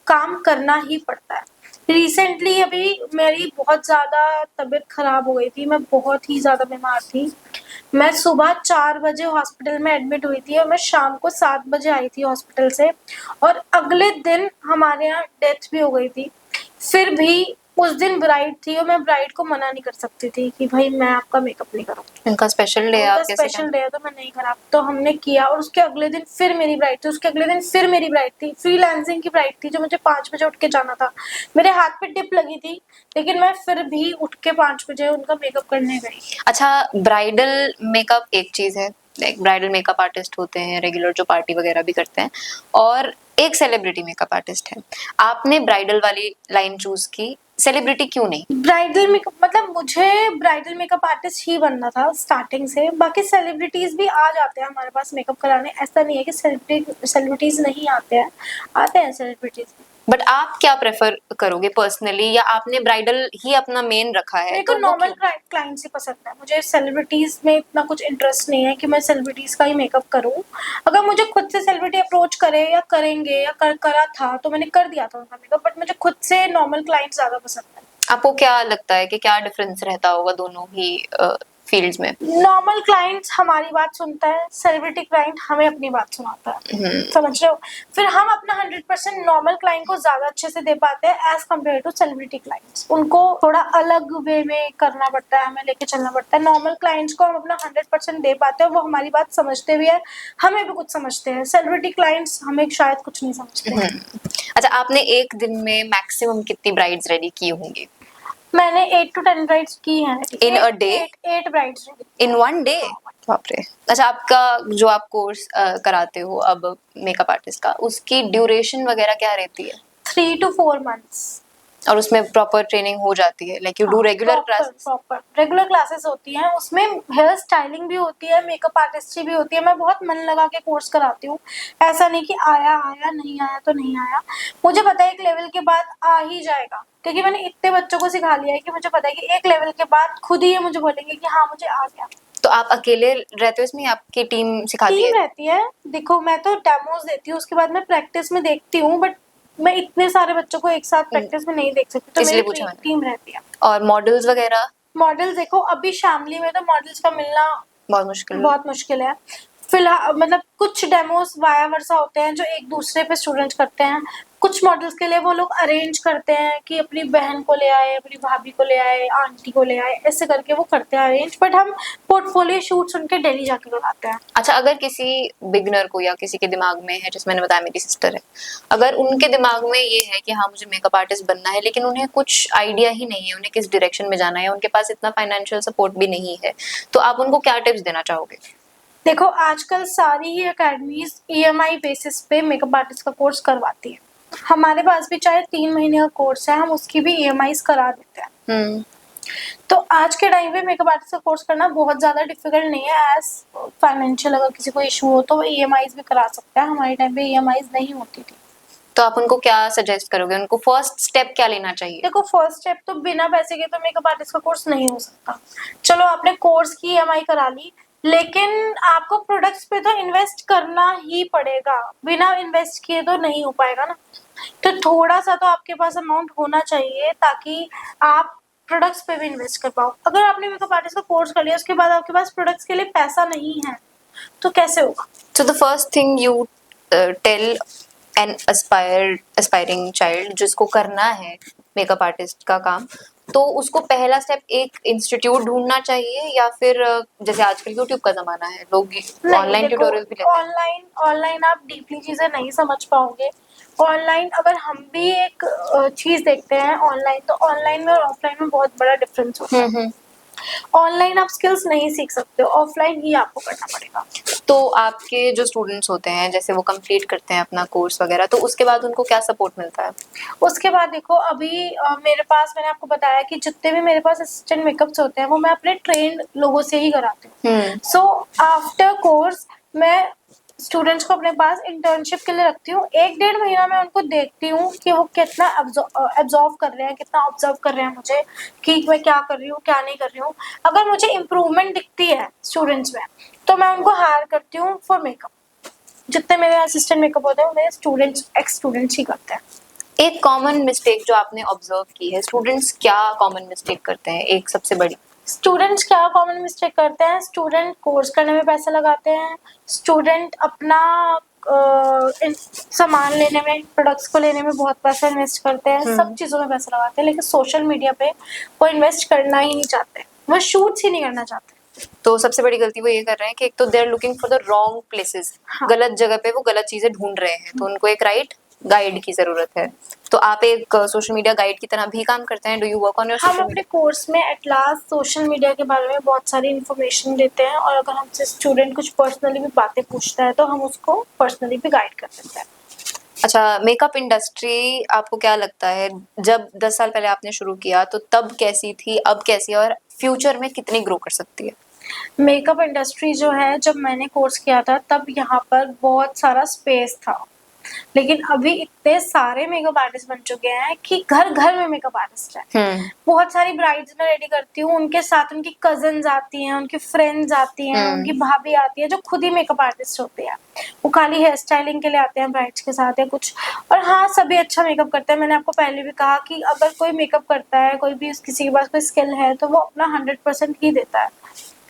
काम करना ही पड़ता है। रिसेंटली अभी मेरी बहुत ज़्यादा तबीयत खराब हो गई थी, मैं बहुत ही ज़्यादा बीमार थी। मैं सुबह 4 बजे हॉस्पिटल में एडमिट हुई थी और मैं शाम को 7 बजे आई थी हॉस्पिटल से, और अगले दिन हमारे यहाँ डेथ भी हो गई थी। फिर भी उस दिन ब्राइड थी और मैं ब्राइड को मना नहीं कर सकती थी कि भाई मैं आपका मेकअप नहीं करूँगी। उनका स्पेशल डे है, आप कैसे स्पेशल डे है तो मैं नहीं करा। तो हमने किया, और उसके अगले दिन फिर मेरी ब्राइड थी, उसके अगले दिन फिर मेरी ब्राइड थी, फ्रीलांसिंग की ब्राइड थी जो मुझे 5 बजे उठ के जाना था। मेरे हाथ पे टिप लगी थी, लेकिन मैं फिर भी उठ के 5 बजे उनका मेकअप करने गई। अच्छा, ब्राइडल मेकअप एक चीज है, लाइक ब्राइडल मेकअप आर्टिस्ट होते हैं रेगुलर जो पार्टी वगैरह भी करते हैं, और एक सेलिब्रिटी मेकअप आर्टिस्ट है। आपने ब्राइडल वाली लाइन चूज की, सेलिब्रिटी क्यों नहीं? ब्राइडल मेकअप, मतलब मुझे ब्राइडल मेकअप आर्टिस्ट ही बनना था स्टार्टिंग से। बाकी सेलिब्रिटीज भी आ जाते हैं हमारे पास मेकअप कराने, ऐसा नहीं है कि सेलिब्रिटीज नहीं आते हैं, आते हैं सेलिब्रिटीज। बट आप क्या प्रेफर करोगे पर्सनली, या आपने ब्राइडल ही अपना मेन रखा है? मेरे को नॉर्मल क्लाइंट्स ही पसंद है, मुझे सेलिब्रिटीज में इतना कुछ इंटरेस्ट नहीं है कि मैं सेलिब्रिटीज का ही मेकअप करूं। अगर मुझे खुद से सेलिब्रिटी अप्रोच करे या करेंगे या करा था तो मैंने कर दिया था उनका मेकअप, बट मुझे खुद से नॉर्मल क्लाइंट ज्यादा पसंद है। आपको क्या लगता है कि क्या डिफरेंस रहता होगा दोनों ही फील्ड्स में? नॉर्मल क्लाइंट हमारी बात सुनता है, सेलिब्रिटी क्लाइंट हमें अपनी बात सुनाता है। समझ रहे हो? फिर हम अपना 100% नॉर्मल क्लाइंट को ज्यादा अच्छे से दे पाते हैं as compared to celebrity clients. उनको थोड़ा अलग वे में करना पड़ता है, हमें लेके चलना पड़ता है। नॉर्मल क्लाइंट्स को हम अपना 100% दे पाते हैं, वो हमारी बात समझते भी है, हमें भी कुछ समझते हैं। सेलिब्रिटी क्लाइंट्स हमें शायद कुछ नहीं समझते। अच्छा, आपने एक दिन में मैक्सिमम कितनी ब्राइड्स रेडी की होंगी? मैंने 8 to 10 ब्राइड्स की हैं। In a day? 8 brides in one day? बाप रे। अच्छा, आपका जो आप कोर्स कराते हो अब मेकअप आर्टिस्ट का, उसकी ड्यूरेशन वगैरह क्या रहती है? 3 to 4 months। और उसमें प्रॉपर ट्रेनिंग हो जाती है, like you do regular classes? Proper regular classes होती हैं, उसमें हेयर स्टाइलिंग भी होती है, मेकअप आर्टिस्ट्री भी होती है। मैं बहुत मन लगा के कोर्स कराती हूँ, ऐसा नहीं कि आया नहीं आया तो नहीं आया। मुझे पता है एक लेवल के बाद आ ही जाएगा, क्योंकि मैंने इतने बच्चों को सिखा लिया है कि मुझे पता है कि एक लेवल के बाद खुद ही ये मुझे बोलेंगे कि हाँ मुझे आ गया। तो आप अकेले रहते हो इसमें, आपकी टीम सिखाती है? टीम रहती है। देखो, मैं तो डेमोज देती हूँ, उसके बाद मैं प्रैक्टिस में देखती हूँ, बट मैं इतने सारे बच्चों को एक साथ प्रैक्टिस में नहीं देख सकती, तो इसलिए मेरी पूछा मैंने। टीम रहती है। और मॉडल्स वगैरह? मॉडल्स देखो, अभी शामली में तो मॉडल्स का मिलना बहुत मुश्किल है। बहुत मुश्किल है। फिलहाल मतलब कुछ डेमोस वाया वर्सा होते हैं जो एक दूसरे पे स्टूडेंट्स करते हैं। कुछ मॉडल्स के लिए वो लोग अरेंज करते हैं कि अपनी बहन को ले आए, अपनी भाभी को ले आए, आंटी को ले आए, ऐसे करके वो करते हैं अरेंज। बट हम पोर्टफोलियो शूट्स उनके डेली जाके लगाते हैं। अच्छा, अगर किसी बिगनर को या किसी के दिमाग में है, जैसे मैंने बताया मेरी सिस्टर है, अगर उनके दिमाग में ये है कि हाँ मुझे मेकअप आर्टिस्ट बनना है, लेकिन उन्हें कुछ आइडिया ही नहीं है उन्हें किस डायरेक्शन में जाना है, उनके पास इतना फाइनेंशियल सपोर्ट भी नहीं है, तो आप उनको क्या टिप्स देना चाहोगे? देखो आजकल सारी ही अकेडमीज ईएमआई बेसिस पे मेकअप आर्टिस्ट का कोर्स करवाती है। हमारे पास भी चाहे 3 महीने का कोर्स है, हम उसकी भी ईएमआईज करा देते हैं। तो आज के टाइम पे मेकअप आर्टिस्ट का कोर्स करना बहुत ज्यादा डिफिकल्ट नहीं है। एज फाइनेंशियल अगर किसी को इशू हो तो वो ईएमआईज भी करा सकता है। हमारे टाइम पे ईएमआईज नहीं होती थी। तो आप उनको क्या सजेस्ट करोगे, उनको फर्स्ट स्टेप क्या लेना चाहिए? देखो फर्स्ट स्टेप तो बिना पैसे के तो मेकअप आर्टिस्ट का कोर्स नहीं हो सकता। चलो आपने कोर्स की ईएमआई करा ली, लेकिन आपको प्रोडक्ट्स पे तो इन्वेस्ट करना ही पड़ेगा। बिना इन्वेस्ट किए तो नहीं हो पाएगा ना। तो थोड़ा सा तो आपके पास अमाउंट होना चाहिए ताकि आप प्रोडक्ट्स पे भी इन्वेस्ट कर पाओ। अगर आपने मेकअप आर्टिस्ट का कोर्स कर लिया उसके बाद आपके पास प्रोडक्ट्स के लिए पैसा नहीं है तो कैसे होगा? So the first thing you tell an aspiring child जिसको करना है मेकअप आर्टिस्ट का काम, तो उसको पहला स्टेप एक इंस्टीट्यूट ढूंढना चाहिए, या फिर जैसे आजकल यूट्यूब का जमाना है, लोग ऑनलाइन ट्यूटोरियल भी लेते हैं। ऑनलाइन आप डीपली चीजें नहीं समझ पाओगे। ऑनलाइन अगर हम भी एक चीज देखते हैं ऑनलाइन, तो ऑनलाइन में और ऑफलाइन में बहुत बड़ा डिफरेंस होता है। ऑनलाइन आप स्किल्स नहीं सीख सकते, ऑफलाइन ही आपको करना पड़ेगा। तो आपके जो स्टूडेंट्स होते हैं, जैसे वो कंप्लीट करते हैं अपना कोर्स वगैरह, तो उसके बाद उनको क्या सपोर्ट मिलता है? उसके बाद देखो अभी मेरे पास, मैंने आपको बताया कि जितने भी मेरे पास असिस्टेंट मेकअप्स होते हैं वो मैं अपने ट्रेंड लोगों से ही कराती हूँ। सो आफ्टर कोर्स मैं स्टूडेंट्स को अपने पास इंटर्नशिप के लिए रखती हूँ। 1-1.5 महीना मैं उनको देखती हूँ कि वो कितना एब्जॉर्व कर रहे हैं, कितना ऑब्जर्व कर रहे हैं मुझे कि मैं क्या कर रही हूँ क्या नहीं कर रही हूँ। अगर मुझे इम्प्रूवमेंट दिखती है स्टूडेंट्स में तो मैं उनको हायर करती हूँ फॉर मेकअप। जितने मेरे असिस्टेंट मेकअप होते हैं वो मेरे स्टूडेंट्स एक्स स्टूडेंट्स ही करते हैं। एक कॉमन मिस्टेक जो आपने ऑब्जर्व की है, स्टूडेंट्स क्या कॉमन मिस्टेक करते हैं, एक सबसे बड़ी? स्टूडेंट्स क्या कॉमन मिस्टेक करते हैं? स्टूडेंट कोर्स करने में पैसा लगाते हैं, स्टूडेंट अपना सामान लेने में, प्रोडक्ट्स को लेने में बहुत पैसा इन्वेस्ट करते हैं, सब चीजों में पैसा लगाते हैं, लेकिन सोशल मीडिया पे वो इन्वेस्ट करना ही नहीं चाहते, वो शूट्स ही नहीं करना चाहते। तो सबसे बड़ी गलती वो ये कर रहे हैं कि एक तो they are looking for the wrong places, गलत जगह पे वो गलत चीजें ढूंढ रहे हैं, तो उनको एक राइट गाइड की जरूरत है। तो आप एक सोशल मीडिया गाइड की तरह भी काम करते हैं? Do you work on your हम सोशल अपने कोर्स में एट लास्ट सोशल मीडिया के बारे में बहुत सारी इन्फॉर्मेशन देते हैं, और अगर हमसे स्टूडेंट कुछ पर्सनली भी बातें पूछता है तो हम उसको पर्सनली भी गाइड कर देते हैं। अच्छा, मेकअप इंडस्ट्री आपको क्या लगता है, जब 10 साल पहले आपने शुरू किया तो तब कैसी थी, अब कैसी है, और फ्यूचर में कितनी ग्रो कर सकती है? मेकअप इंडस्ट्री जो है, जब मैंने कोर्स किया था तब यहाँ पर बहुत सारा स्पेस था, लेकिन अभी इतने सारे मेकअप आर्टिस्ट बन चुके हैं कि घर घर में मेकअप आर्टिस्ट है। बहुत सारी ब्राइड्स मैं रेडी करती हूँ, उनके साथ उनकी कजन्स आती हैं, उनकी फ्रेंड्स आती हैं, उनकी भाभी आती है जो खुद ही मेकअप आर्टिस्ट होती है। वो खाली हेयर स्टाइलिंग के लिए आते हैं ब्राइड्स के साथ या कुछ। और हाँ, सभी अच्छा मेकअप करते हैं। मैंने आपको पहले भी कहा कि अगर कोई मेकअप करता है, कोई भी किसी के पास कोई स्किल है, तो वो अपना 100% ही देता है।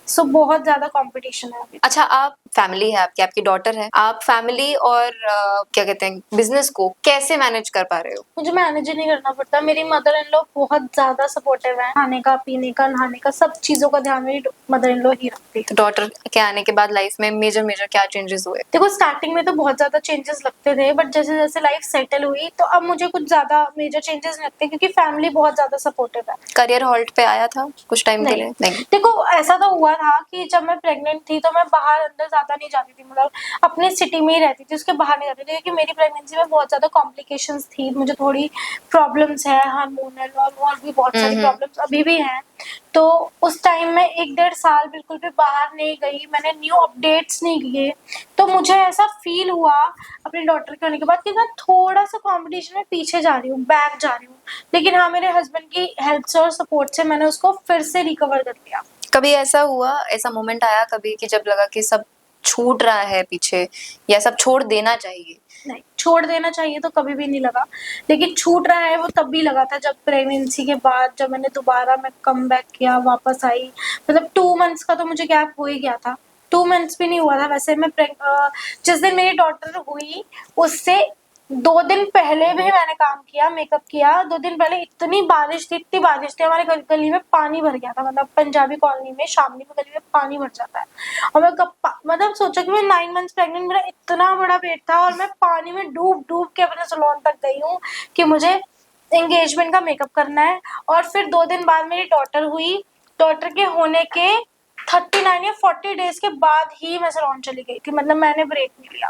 सो बहुत ज्यादा कंपटीशन है अभी। अच्छा, आप फैमिली है आपकी, आपकी डॉटर है, आप फैमिली और क्या कहते हैं बिजनेस को कैसे मैनेज कर पा रहे हो? मुझे मैनेज नहीं करना पड़ता। मेरी मदर इन लॉ बहुत ज्यादा सपोर्टिव है। खाने का, पीने का, नहाने का, सब चीजों का ध्यान मेरी मदर इन लॉ ही रखती है। तो डॉटर के आने के बाद लाइफ में मेजर क्या चेंजेस हुए? देखो स्टार्टिंग में तो बहुत ज्यादा चेंजेस लगते थे, बट जैसे जैसे लाइफ सेटल हुई तो अब मुझे कुछ ज्यादा मेजर चेंजेस नहीं लगते, क्योंकि फैमिली बहुत ज्यादा सपोर्टिव है। करियर हॉल्ट पे आया था कुछ टाइम के लिए? नहीं। देखो ऐसा तो हुआ था कि जब मैं प्रेग्नेंट थी तो मैं बाहर अंदर ज्यादा नहीं जाती थी, मतलब अपने सिटी में ही रहती थी, उसके बाहर नहीं जाती थी, क्योंकि मेरी प्रेगनेंसी में बहुत ज्यादा कॉम्प्लिकेशंस थी। मुझे थोड़ी प्रॉब्लम्स है हार्मोनल, और भी बहुत सारी प्रॉब्लम्स अभी भी हैं। तो उस टाइम में 1-1.5 साल बिल्कुल भी बाहर नहीं गई, मैंने न्यू अपडेट्स नहीं किए। तो मुझे ऐसा फील हुआ अपनी डॉटर के होने के बाद कि मैं थोड़ा सा कंपटीशन में पीछे जा रही हूँ, बैक जा रही हूँ। लेकिन हाँ, मेरे हस्बैंड की हेल्प से और सपोर्ट से मैंने उसको फिर से रिकवर कर लिया। कभी ऐसा हुआ, ऐसा मोमेंट आया कभी कि जब लगा कि सब छूट रहा है पीछे, या सब छोड़ देना चाहिए? नहीं, छोड़ देना चाहिए तो कभी भी नहीं लगा, लेकिन छूट रहा है वो तब भी लगा था जब प्रेगनेंसी के बाद, जब मैंने दोबारा मैं कम बैक किया, वापस आई। मतलब 2 मंथ्स का तो मुझे गैप हो ही गया था। 2 मंथ्स भी नहीं हुआ था वैसे। जिस दिन मेरी डॉटर हुई उससे 2 दिन पहले भी मैंने काम किया, मेकअप किया। 2 दिन पहले इतनी बारिश थी, हमारे गली में पानी भर गया था। मतलब पंजाबी कॉलोनी में, शामली में गली में पानी भर जाता है। और मैं मतलब सोचो कि मैं 9 मंथ्स प्रेग्नेंट, मेरा इतना बड़ा पेट था और मैं पानी में डूब डूब के अपने सैलून तक गई हूँ कि मुझे एंगेजमेंट का मेकअप करना है। और फिर 2 दिन बाद मेरी डॉटर हुई। डॉटर के होने के 39 या 40 डेज के बाद ही मैं सैलून चली गई थी। मतलब मैंने ब्रेक नहीं लिया।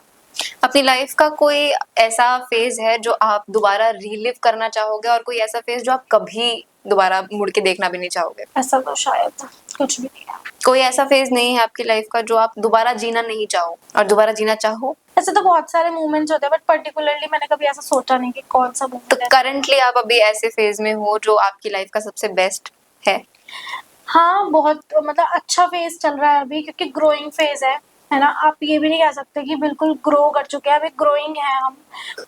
अपनी लाइफ का कोई ऐसा फेज है जो आप दोबारा रीलिव करना चाहोगे, और कोई ऐसा फेज जो आप कभी दोबारा मुड़ के देखना भी नहीं चाहोगे? ऐसा तो शायद कुछ भी नहीं है। कोई ऐसा फेज नहीं है आपकी लाइफ का जो आप दोबारा जीना नहीं चाहो और दोबारा जीना चाहो? ऐसे तो बहुत सारे मोमेंट्स होते हैं बट पर्टिकुलरली मैंने कभी ऐसा सोचा नहीं कि कौन सा तो मोमेंट है। करंटली आप अभी ऐसे फेज में हो जो आपकी लाइफ का सबसे बेस्ट है? हाँ, बहुत मतलब अच्छा फेज चल रहा है अभी, क्योंकि ग्रोइंग फेज है ना। आप ये भी नहीं कह सकते कि बिल्कुल ग्रो कर चुके हैं, अभी ग्रोइंग है, हम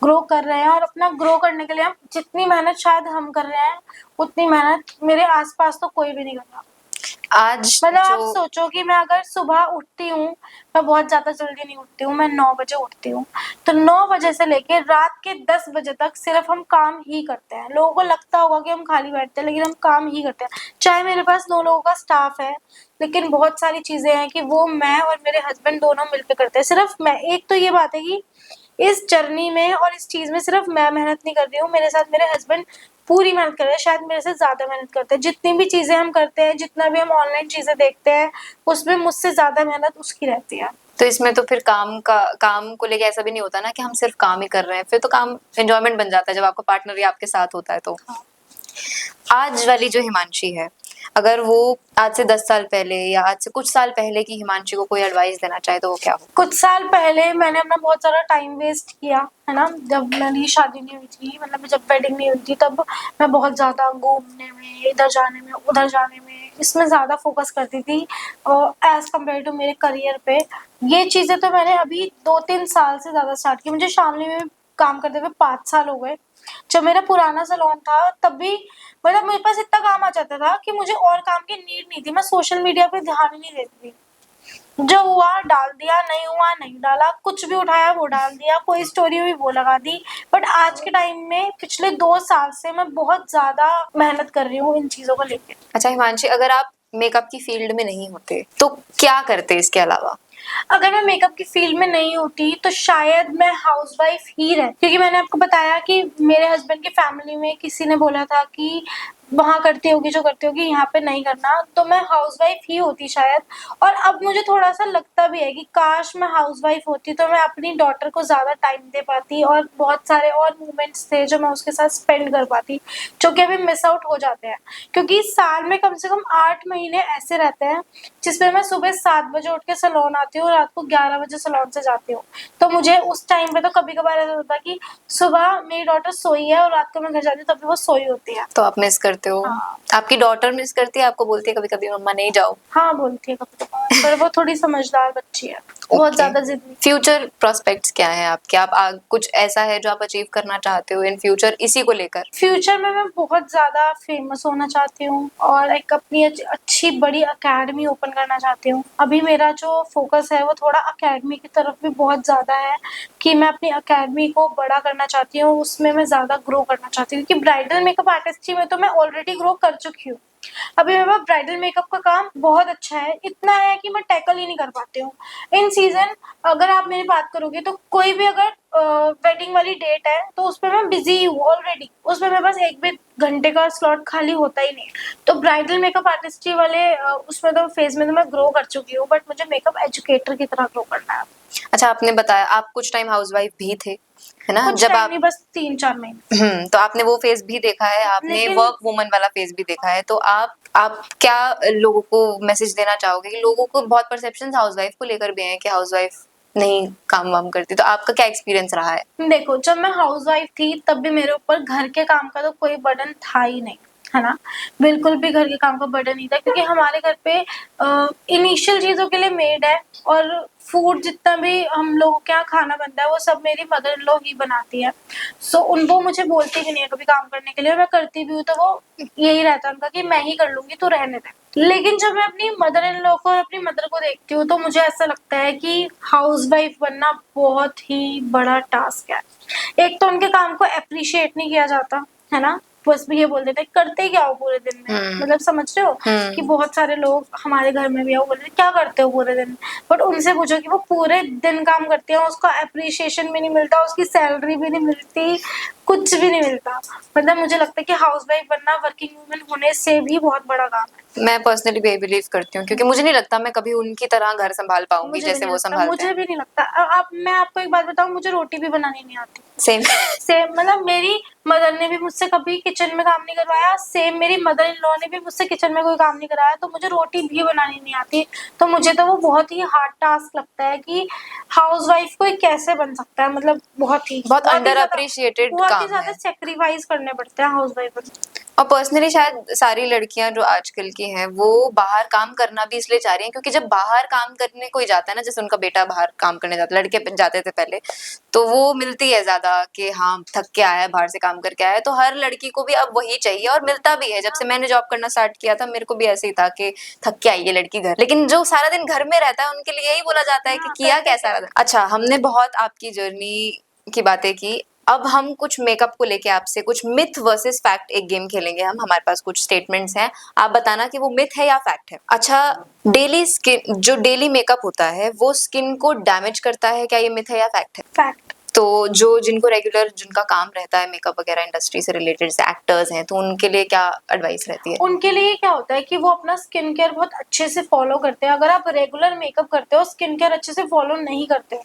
ग्रो कर रहे हैं। और अपना ग्रो करने के लिए हम जितनी मेहनत शायद हम कर रहे हैं उतनी मेहनत मेरे आसपास तो कोई भी नहीं कर रहा। आज मतलब आप जो सोचो कि मैं अगर सुबह उठती हूँ, मैं बहुत ज्यादा जल्दी नहीं उठती हूँ, मैं 9 बजे उठती हूँ। तो 9 बजे से लेके रात के 10 बजे तक सिर्फ हम काम ही करते हैं। लोगों को लगता होगा कि हम खाली बैठते हैं, लेकिन हम काम ही करते हैं। चाहे मेरे पास 2 लोगों का स्टाफ है, लेकिन बहुत सारी चीजें हैं कि वो मैं और मेरे हस्बैंड दोनों मिलकर करते हैं। सिर्फ मैं, एक तो ये बात है कि इस जर्नी में और इस चीज में सिर्फ मैं मेहनत नहीं कर रही हूँ, मेरे साथ मेरे हस्बैंड पूरी मेहनत कर रहे हैं, शायद मेरे से ज्यादा मेहनत करते हैं। जितनी भी चीजें हम करते हैं, जितना भी हम ऑनलाइन चीजें देखते हैं, उसमें मुझसे ज्यादा मेहनत उसकी रहती है। तो इसमें तो फिर काम को लेके ऐसा भी नहीं होता ना कि हम सिर्फ काम ही कर रहे हैं, फिर तो काम एंजॉयमेंट बन जाता है जब आपका पार्टनर ही आपके साथ होता है। तो हाँ। आज वाली जो हिमांशी है, अगर वो आज से 10 साल पहले या आज से कुछ साल पहले की हिमांशी को कोई एडवाइस देना चाहे तो वो क्या हो? कुछ साल पहले मैंने अपना बहुत सारा टाइम वेस्ट किया, है ना। जब मेरी शादी नहीं हुई थी, मतलब जब वेडिंग नहीं हुई थी, तब मैं बहुत ज्यादा घूमने में, इधर जाने में, उधर जाने में, इसमें ज्यादा फोकस करती थी एज कम्पेयर टू मेरे करियर पे। ये चीजें तो मैंने अभी 2-3 साल से ज्यादा स्टार्ट की। मुझे शामली में काम करते हुए 5 साल हो गए। जब मेरा पुराना सैलून था तब भी मतलब मेरे पास इतना काम आ जाता था कि मुझे और काम की नीड नहीं थी। मैं सोशल मीडिया पे ध्यान ही नहीं देती थी। जो हुआ डाल दिया, नहीं हुआ नहीं डाला, कुछ भी उठाया वो डाल दिया, कोई स्टोरी हुई वो लगा दी। बट आज के टाइम में पिछले 2 साल से मैं बहुत ज्यादा मेहनत कर रही हूँ इन चीजों को लेकर। अच्छा हिमांशी, अगर आप मेकअप की फील्ड में नहीं होते तो क्या करते इसके अलावा? अगर मैं मेकअप की फील्ड में नहीं होती तो शायद मैं हाउसवाइफ ही रहती, क्योंकि मैंने आपको बताया कि मेरे हस्बैंड की फैमिली में किसी ने बोला था कि वहाँ करती होगी जो करती होगी, यहाँ पे नहीं करना। तो मैं हाउसवाइफ ही होती शायद। और अब मुझे थोड़ा सा लगता भी है कि काश मैं हाउसवाइफ होती तो मैं अपनी डॉटर को ज्यादा टाइम दे पाती और बहुत सारे और मोमेंट्स थे जो मैं उसके साथ स्पेंड कर पाती, जो कि अभी मिस आउट हो जाते हैं। क्योंकि साल में कम से कम 8 महीने ऐसे रहते हैं जिसमें मैं सुबह 7 बजे उठ के सैलून आती हूँ, रात को 11 बजे सैलून से जाती हूँ। तो मुझे उस टाइम पे तो कभी कभार ऐसा होता है कि सुबह मेरी डॉटर सोई है और रात को मैं घर जाती हूँ तब भी वो सोई होती है। तो आप मिस करते हो? हाँ। आपकी डॉटर मिस करती है आपको? बोलती है कभी कभी मम्मा नहीं जाओ? हाँ, बोलती है कभी कभार, पर वो थोड़ी समझदार बच्ची है, बहुत ज्यादा जिद नहीं। फ्यूचर प्रोस्पेक्ट्स क्या है आपके? आप कुछ ऐसा है जो आप अचीव करना चाहते हो इन फ्यूचर इसी को लेकर? फ्यूचर में मैं बहुत ज्यादा फेमस होना चाहती हूँ और एक अपनी अच्छी बड़ी अकेडमी ओपन करना चाहती हूँ। अभी मेरा जो फोकस है वो थोड़ा अकेडमी की तरफ भी बहुत ज्यादा है कि मैं अपनी अकेडमी को बड़ा करना चाहती हूँ, उसमें मैं ज्यादा ग्रो करना चाहती हूँ। क्योंकि ब्राइडल मेकअप आर्टिस्ट्री में तो मैं ऑलरेडी ग्रो कर चुकी हूँ। अभी मेरे पास ब्राइडल मेकअप का काम बहुत अच्छा है, इतना है कि मैं टैकल ही नहीं कर पाती हूँ इन सीजन। अगर आप मेरी बात करोगे तो कोई भी अगर वेडिंग वाली डेट है तो उसपे मैं बिजी हूँ ऑलरेडी, उसमें मेरे पास एक भी घंटे का स्लॉट खाली होता ही नहीं। तो ब्राइडल मेकअप आर्टिस्ट्री वाले उसमें तो फेज में तो मैं ग्रो कर चुकी हूँ, बट मुझे मेकअप एजुकेटर की तरह ग्रो करना है। अच्छा, आपने बताया आप कुछ टाइम हाउसवाइफ भी थे, है ना? कुछ जब टाइम आप नहीं, बस 3-4 महीने। तो आपने वो फेज भी देखा है, आपने लेकिन वर्क वुमन वाला फेज भी देखा है। तो आप क्या लोगों को मैसेज देना चाहोगे कि लोगों को बहुत परसेप्शंस हाउसवाइफ को लेकर भी हैं कि हाउसवाइफ नहीं काम वाम करती, तो आपका क्या एक्सपीरियंस रहा है? देखो, जब मैं हाउसवाइफ थी तब भी मेरे ऊपर घर के काम का तो कोई बर्डन था ही नहीं। है ना? बिल्कुल भी घर के काम का बर्डन नहीं था क्योंकि हमारे घर पे इनिशियल चीज़ों के लिए मेड है और फूड जितना भी हम लोगों के यहाँ खाना बनता है वो सब मेरी मदर इन लॉ ही बनाती है। सो उनको मुझे बोलती भी नहीं है कभी काम करने के लिए, मैं करती भी हूँ तो वो यही रहता है उनका कि मैं ही कर लूँगी, तू रहने दे। लेकिन जब मैं अपनी मदर इन लॉ को और अपनी मदर को देखती हूँ तो मुझे ऐसा लगता है कि हाउसवाइफ बनना बहुत ही बड़ा टास्क है। एक तो उनके काम को एप्रिशिएट नहीं किया जाता, है ना? बस भी ये बोल देते हैं, करते क्या हो पूरे दिन में? मतलब समझ रहे हो? कि बहुत सारे लोग हमारे घर में भी है, वो बोलते हैं, क्या करते हो पूरे दिन? बट उनसे पूछो कि वो पूरे दिन काम करती है, उसका एप्रिशिएशन भी नहीं मिलता, उसकी सैलरी भी नहीं मिलती, कुछ भी नहीं मिलता। मतलब मुझे लगता है कि हाउसवाइफ बनना वर्किंग वूमेन होने से भी बहुत बड़ा काम है। मैं पर्सनली भी बिलीव करती हूँ क्योंकि मुझे नहीं लगता मैं कभी उनकी तरह घर संभाल पाऊंगी मुझे भी जैसे नहीं वो लगता, संभालते मुझे हैं। भी नहीं लगता। आप मैं आपको एक बात बताऊँ, मुझे रोटी भी बनानी नहीं आती। सेम। सेम मतलब मेरी मदर ने भी मुझसे कभी किचन में काम नहीं करवाया, सेम मेरी मदर इन लॉ ने भी मुझसे किचन में कोई काम नहीं कराया, तो मुझे रोटी भी बनानी नहीं आती। तो मुझे तो वो बहुत ही हार्ड टास्क लगता है कि हाउसवाइफ कोई कैसे बन सकता है, मतलब बहुत अंडर अप्रिशिएटेड बहुत ही काम ज्यादा है। सेक्रीफाइस करने पड़ते हैं हाउसवाइफ बनने। और पर्सनली शायद सारी लड़कियां जो आजकल की हैं वो बाहर काम करना भी इसलिए चाह रही हैं क्योंकि जब बाहर काम करने कोई जाता है ना, जैसे उनका बेटा बाहर काम करने जाता है, लड़के जाते थे पहले, तो वो मिलती है ज्यादा कि हाँ थक के आया है, बाहर से काम करके आया है, तो हर लड़की को भी अब वही चाहिए और मिलता भी है। जब से मैंने जॉब करना स्टार्ट किया था मेरे को भी ऐसे ही था कि थक के आई है लड़की घर, लेकिन जो सारा दिन घर में रहता है उनके लिए यही बोला जाता है कि हाँ, किया करते क्या क्या? सारा दिन। अच्छा, हमने बहुत आपकी जर्नी की बातें की। अब हम कुछ मेकअप को लेके आपसे कुछ मिथ वर्सेस फैक्ट एक गेम खेलेंगे हम। हमारे पास कुछ स्टेटमेंट्स हैं, आप बताना कि वो मिथ है या फैक्ट है। अच्छा, डेली स्किन जो डेली मेकअप होता है वो स्किन को डैमेज करता है, क्या ये मिथ है या फैक्ट है? फैक्ट। तो जो जिनको रेगुलर जिनका काम रहता है मेकअप वगैरह इंडस्ट्री से रिलेटेड, जैसे एक्टर्स हैं, तो उनके लिए क्या एडवाइस रहती है? उनके लिए क्या होता है कि वो अपना स्किन केयर बहुत अच्छे से फॉलो करते हैं। अगर आप रेगुलर मेकअप करते हो, स्किन केयर अच्छे से फॉलो नहीं करते हो,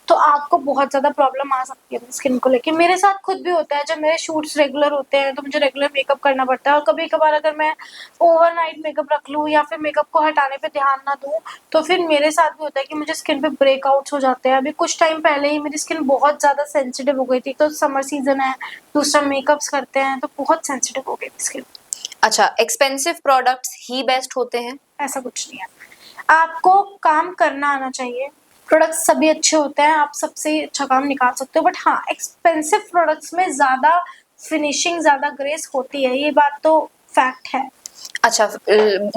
तो आपको बहुत ज्यादा प्रॉब्लम आ सकती है स्किन को लेके। मेरे साथ खुद भी होता है, जब मेरे शूट्स रेगुलर होते हैं तो मुझे रेगुलर मेकअप करना पड़ता है, और कभी कभार अगर मैं ओवरनाइट मेकअप रख लूँ या फिर मेकअप को हटाने पे ध्यान ना दूँ, तो फिर मेरे साथ भी होता है कि मुझे स्किन पे ब्रेकआउट्स हो जाते हैं। अभी कुछ टाइम पहले ही मेरी स्किन बहुत ज्यादा सेंसिटिव हो गई थी, तो समर सीजन है, दूसरा मेकअप्स करते हैं, तो बहुत सेंसिटिव हो गई थी स्किन। अच्छा, एक्सपेंसिव प्रोडक्ट्स ही बेस्ट होते हैं? ऐसा कुछ नहीं है, आपको काम करना आना चाहिए। प्रोडक्ट्स सभी अच्छे होते हैं, आप सबसे अच्छा काम निकाल सकते हो, बट हाँ, एक्सपेंसिव प्रोडक्ट्स में ज़्यादा फिनिशिंग, ज़्यादा ग्रेस होती है, ये बात तो फैक्ट है। अच्छा,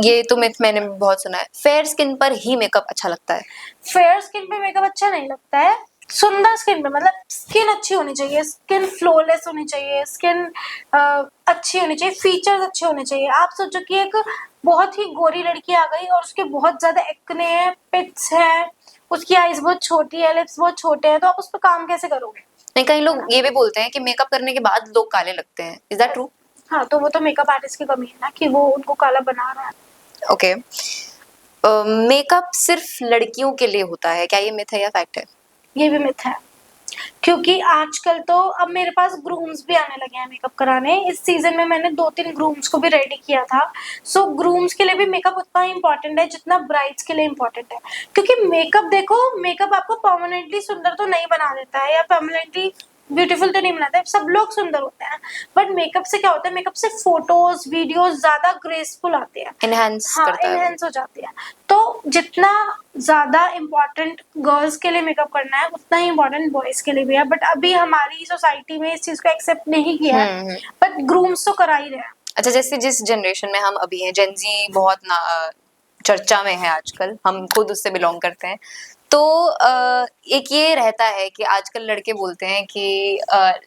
ये तो मिथ मैंने बहुत सुना है, फेयर स्किन पर ही मेकअप अच्छा लगता है। फेयर स्किन पे मेकअप अच्छा नहीं लगता है, सुंदर स्किन पे, मतलब स्किन अच्छी होनी चाहिए, स्किन फ्लॉलेस होनी चाहिए, स्किन अच्छी होनी चाहिए, फीचर्स अच्छे होने चाहिए। आप सोचो कि एक बहुत ही गोरी लड़की आ गई और उसके बहुत ज्यादा एक्ने है, पिट्स है, उसकी आईज बहुत छोटी है, लिप्स बहुत छोटे हैं, तो आप उस पर काम कैसे करोगे? नहीं, कई लोग ये भी बोलते हैं कि मेकअप करने के बाद लोग काले लगते हैं, इज दैट ट्रू? हाँ, तो वो तो मेकअप आर्टिस्ट की कमी है ना कि वो उनको काला बना रहा है। ओके, मेकअप सिर्फ लड़कियों के लिए होता है, क्या ये मिथ है या फैक्ट है? ये भी मिथ है, क्योंकि आजकल तो अब मेरे पास ग्रूम्स भी आने लगे हैं मेकअप कराने। इस सीजन में मैंने 2-3 ग्रूम्स को भी रेडी किया था। सो ग्रूम्स के लिए भी मेकअप उतना ही इम्पोर्टेंट है जितना ब्राइड्स के लिए इम्पोर्टेंट है, क्योंकि मेकअप देखो, मेकअप आपको परमानेंटली सुंदर तो नहीं बना देता है या परमानेंटली ब्यूटीफुल तो नहीं बनाता है, सब लोग सुंदर होते हैं, बट मेकअप से क्या होता है, मेकअप से फोटोज वीडियोस ज्यादा ग्रेसफुल आते हैं, इनहेंस हाँ करता है वो। इनहेंस हो जाती है। तो जितना ज्यादा इम्पोर्टेंट गर्ल्स के लिए मेकअप करना है, उतना ही इम्पोर्टेंट बॉयज के लिए भी है, बट अभी हमारी सोसाइटी में इस चीज को एक्सेप्ट नहीं किया है, बट ग्रूम्स तो करा ही रहे हैं। अच्छा, जैसे जिस जनरेशन में हम अभी हैं, जेनजी बहुत चर्चा में है आजकल, हम खुद उससे बिलोंग करते हैं, तो एक ये रहता है कि आजकल लड़के बोलते हैं कि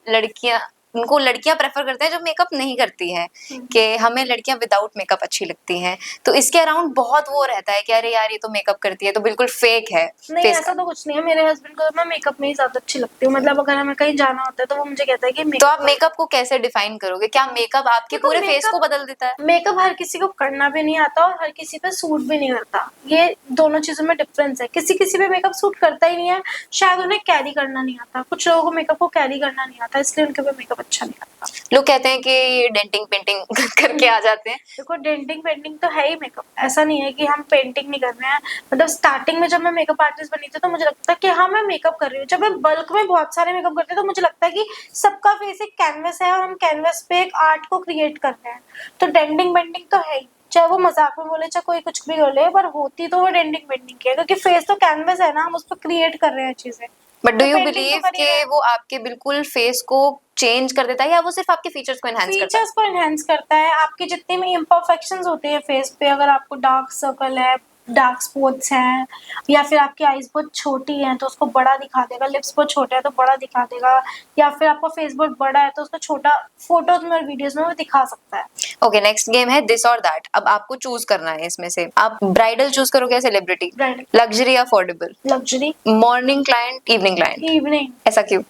लड़कियां, उनको लड़कियां प्रेफर करते हैं जो मेकअप नहीं करती हैं, कि हमें लड़कियां विदाउट मेकअप अच्छी लगती हैं। तो इसके अराउंड बहुत वो रहता है कि अरे यार ये तो मेकअप करती है, तो बिल्कुल फेक है नहीं, फेस ऐसा का। तो कुछ नहीं है, मेरे हस्बैंड को मैं मेकअप में ही ज्यादा अच्छी लगती हूँ। मतलब अगर हमें कहीं जाना होता है तो वो मुझे कहता है कि तो मेकअप आप मेकअप को कैसे डिफाइन करोगे? क्या मेकअप आपके देखो, पूरे फेस को बदल देता है? मेकअप हर किसी को करना भी नहीं आता और हर किसी पे सूट भी नहीं करता, ये दोनों चीजों में डिफरेंस है। किसी किसी पे मेकअप सूट करता ही नहीं है, शायद उन्हें कैरी करना नहीं आता। कुछ लोगों को मेकअप को कैरी करना नहीं आता, इसलिए उनके पे मेकअप अच्छा नहीं लगता। लोग कहते हैं कि ये डेंटिंग पेंटिंग करके आ जाते हैं। देखो डेंटिंग पेंटिंग तो है ही मेकअप, ऐसा नहीं है कि हम पेंटिंग नहीं कर रहे हैं। मतलब स्टार्टिंग में जब मैं मेकअप आर्टिस्ट बनी थी तो मुझे लगता है कि हाँ मैं मेकअप कर रही हूँ। जब मैं बल्क में बहुत सारे मेकअप करती हूँ तो मुझे लगता है कि सबका फेस एक कैनवस है और हम कैनवस पे एक आर्ट को क्रिएट कर रहे हैं। तो डेंटिंग पेंटिंग तो है ही, चाहे वो मजाक में बोले चाहे कोई कुछ भी बोले, पर होती तो वो डेंटिंग पेंटिंग की है, क्योंकि फेस तो कैनवस है ना, हम उस पर क्रिएट कर रहे हैं चीजें। बट डू तो यू पेंटिंग तो बिलीव कर ही रहे कि हैं। वो आपके बिल्कुल फेस को चेंज कर देता है या वो सिर्फ आपके फीचर्स को एनहांस करता है? फीचर्स को एनहेंस करता है। आपकी जितनी भी इम्परफेक्शंस होती है फेस पे, अगर आपको डार्क सर्कल है, डार्क स्पॉट्स हैं, या फिर आपकी आईज बहुत छोटी हैं तो उसको बड़ा दिखा देगा, लिप्स बहुत छोटे हैं तो बड़ा दिखा देगा, या फिर आपका फेस बहुत बड़ा है तो उसको छोटा फोटोज में और वीडियोस में वो दिखा सकता है। ओके, नेक्स्ट गेम है दिस और दैट। अब आपको चूज करना है इसमें से, आप ब्राइडल चूज करोगे या सेलिब्रिटी? ब्राइडल। लग्जरी या affordable? Luxury. Morning client, evening client? Evening. ऐसा क्यों?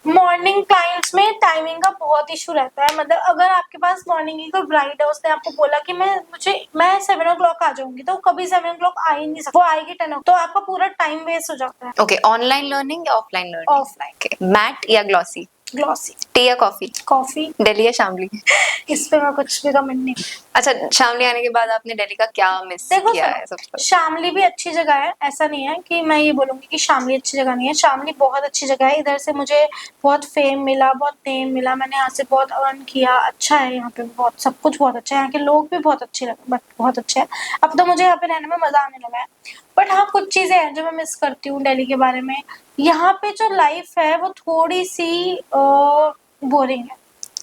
मॉर्निंग क्लाइंट्स में टाइमिंग का बहुत इशू रहता है। मतलब अगर आपके पास मॉर्निंग की कोई ब्राइड है, उसने आपको बोला कि मैं 7 o'clock आ जाऊंगी, तो कभी 7 o'clock आ ही नहीं सकती, वो आएगी 10 o'clock, तो आपका पूरा टाइम वेस्ट हो जाता है। ओके, ऑनलाइन लर्निंग या ऑफलाइन लर्निंग? ऑफलाइन। मैट या ग्लॉसी? ग्लॉसी। टी या कॉफी? कॉफी। दिल्ली या शामली? इस पे मैं कुछ भी कमेंट नहीं। अच्छा, शामली आने के बाद आपने दिल्ली का क्या मिस देखो किया है सुनो, सबसे ज्यादा? शामली भी अच्छी जगह है, ऐसा नहीं है कि मैं ये बोलूंगी कि शामली अच्छी जगह नहीं है। शामली बहुत अच्छी जगह है, इधर से मुझे बहुत फेम मिला, बहुत नेम मिला, मैंने यहाँ से बहुत अर्न किया। अच्छा है यहाँ पे, बहुत सब कुछ बहुत अच्छा है, यहाँ के लोग भी बहुत अच्छे लगे, बट बहुत अच्छे हैं। अब तो मुझे यहाँ पे रहने में मजा आने लगा है। बट हाँ, कुछ चीजें हैं जो मैं मिस करती हूँ दिल्ली के बारे में। यहाँ पे जो लाइफ है वो थोड़ी सी बोरिंग है,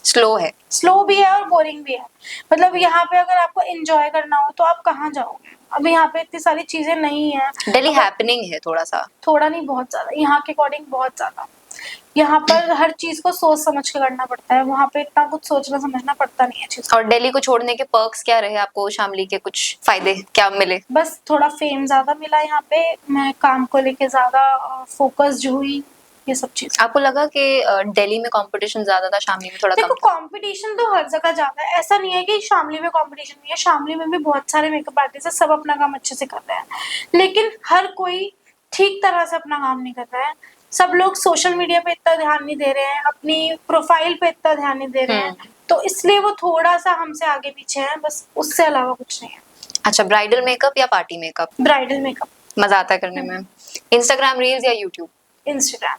स्लो है। स्लो भी है और बोरिंग भी है। मतलब यहाँ पे अगर आपको एंजॉय करना हो तो आप कहाँ जाओगे? अब यहाँ पे इतनी सारी चीजें नहीं है। दिल्ली हैपनिंग है थोड़ा सा। थोड़ा नहीं, बहुत ज्यादा, यहाँ के अकॉर्डिंग बहुत ज्यादा। यहाँ पर हर चीज को सोच समझ के करना पड़ता है, वहाँ पे इतना कुछ सोचना समझना पड़ता नहीं है चीज। और दिल्ली को छोड़ने के पर्क्स क्या रहे आपको? शामली के कुछ फायदे क्या मिले? बस थोड़ा फेम ज्यादा मिला यहाँ पे, मैं काम को लेके ज्यादा फोकस्ड हुई, ये सब चीज। आपको लगा कि दिल्ली में कंपटीशन ज्यादा था, शामली में थोड़ा देखो कम था? कंपटीशन तो हर जगह ज्यादा है, ऐसा नहीं है कि शामली में कंपटीशन नहीं है। शामली में भी बहुत सारे मेकअप आर्टिस्ट है, सब अपना काम अच्छे से कर रहे हैं, लेकिन हर कोई ठीक तरह से अपना काम नहीं कर रहा है। सब लोग सोशल मीडिया पे इतना ध्यान नहीं दे रहे हैं, अपनी प्रोफाइल पे इतना ध्यान नहीं दे रहे हैं, तो इसलिए वो थोड़ा सा हमसे आगे पीछे है, बस उससे अलावा कुछ नहीं है। अच्छा, ब्राइडल मेकअप या पार्टी मेकअप? Bridal makeup. मजा आता है करने में? इंस्टाग्राम रील्स या यूट्यूब? इंस्टाग्राम।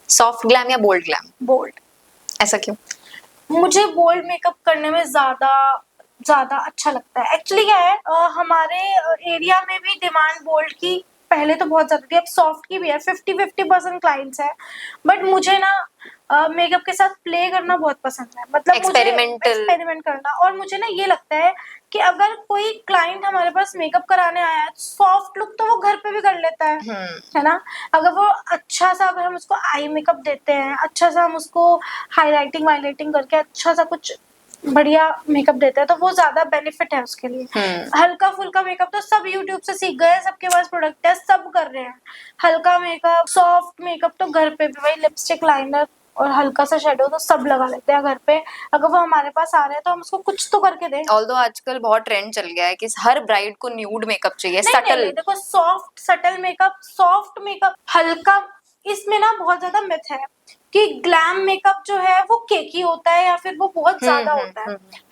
सॉफ्ट ग्लैम या बोल्ड ग्लैम? बोल्ड। ऐसा क्यों? मुझे बोल्ड मेकअप करने में ज्यादा ज्यादा अच्छा लगता है। एक्चुअली क्या है, हमारे एरिया में भी डिमांड बोल्ड की पहले तो बहुत ज्यादा थी, अब सॉफ्ट की भी है। 50-50% क्लाइंट्स है, बट मुझे ना मेकअप के साथ प्ले करना बहुत पसंद है। मतलब Experimental. एक्सपेरिमेंट करना। और मुझे ना ये लगता है कि अगर कोई क्लाइंट हमारे पास मेकअप कराने आया है, सॉफ्ट लुक तो वो घर पे भी कर लेता है ना। अगर वो अच्छा सा, अगर हम उसको आई मेकअप देते हैं, अच्छा सा हम उसको हाईलाइटिंग वाईलाइटिंग करके अच्छा सा कुछ बढ़िया मेकअप देते हैं, तो वो ज्यादा बेनिफिट है उसके लिए। हल्का फुल्का मेकअप तो सब यूट्यूब से सीख गए हैं, सबके पास प्रोडक्ट है, सब कर रहे हैं। हल्का मेकअप, सॉफ्ट मेकअप तो घर पे भी, भाई लिपस्टिक, लाइनर और हल्का सा शेडो तो सब लगा लेते हैं घर पे। अगर वो हमारे पास आ रहे हैं तो हम उसको कुछ तो करके दें। ऑल्दो आजकल बहुत ट्रेंड चल गया है कि हर ब्राइड को न्यूड मेकअप चाहिए, नहीं, सटल। नहीं, देखो soft subtle makeup, soft makeup, हल्का, इसमें ना बहुत ज्यादा मिथ है कि ग्लैम मेकअप जो है वो केकी होता है या फिर वो बहुत ज्यादा होता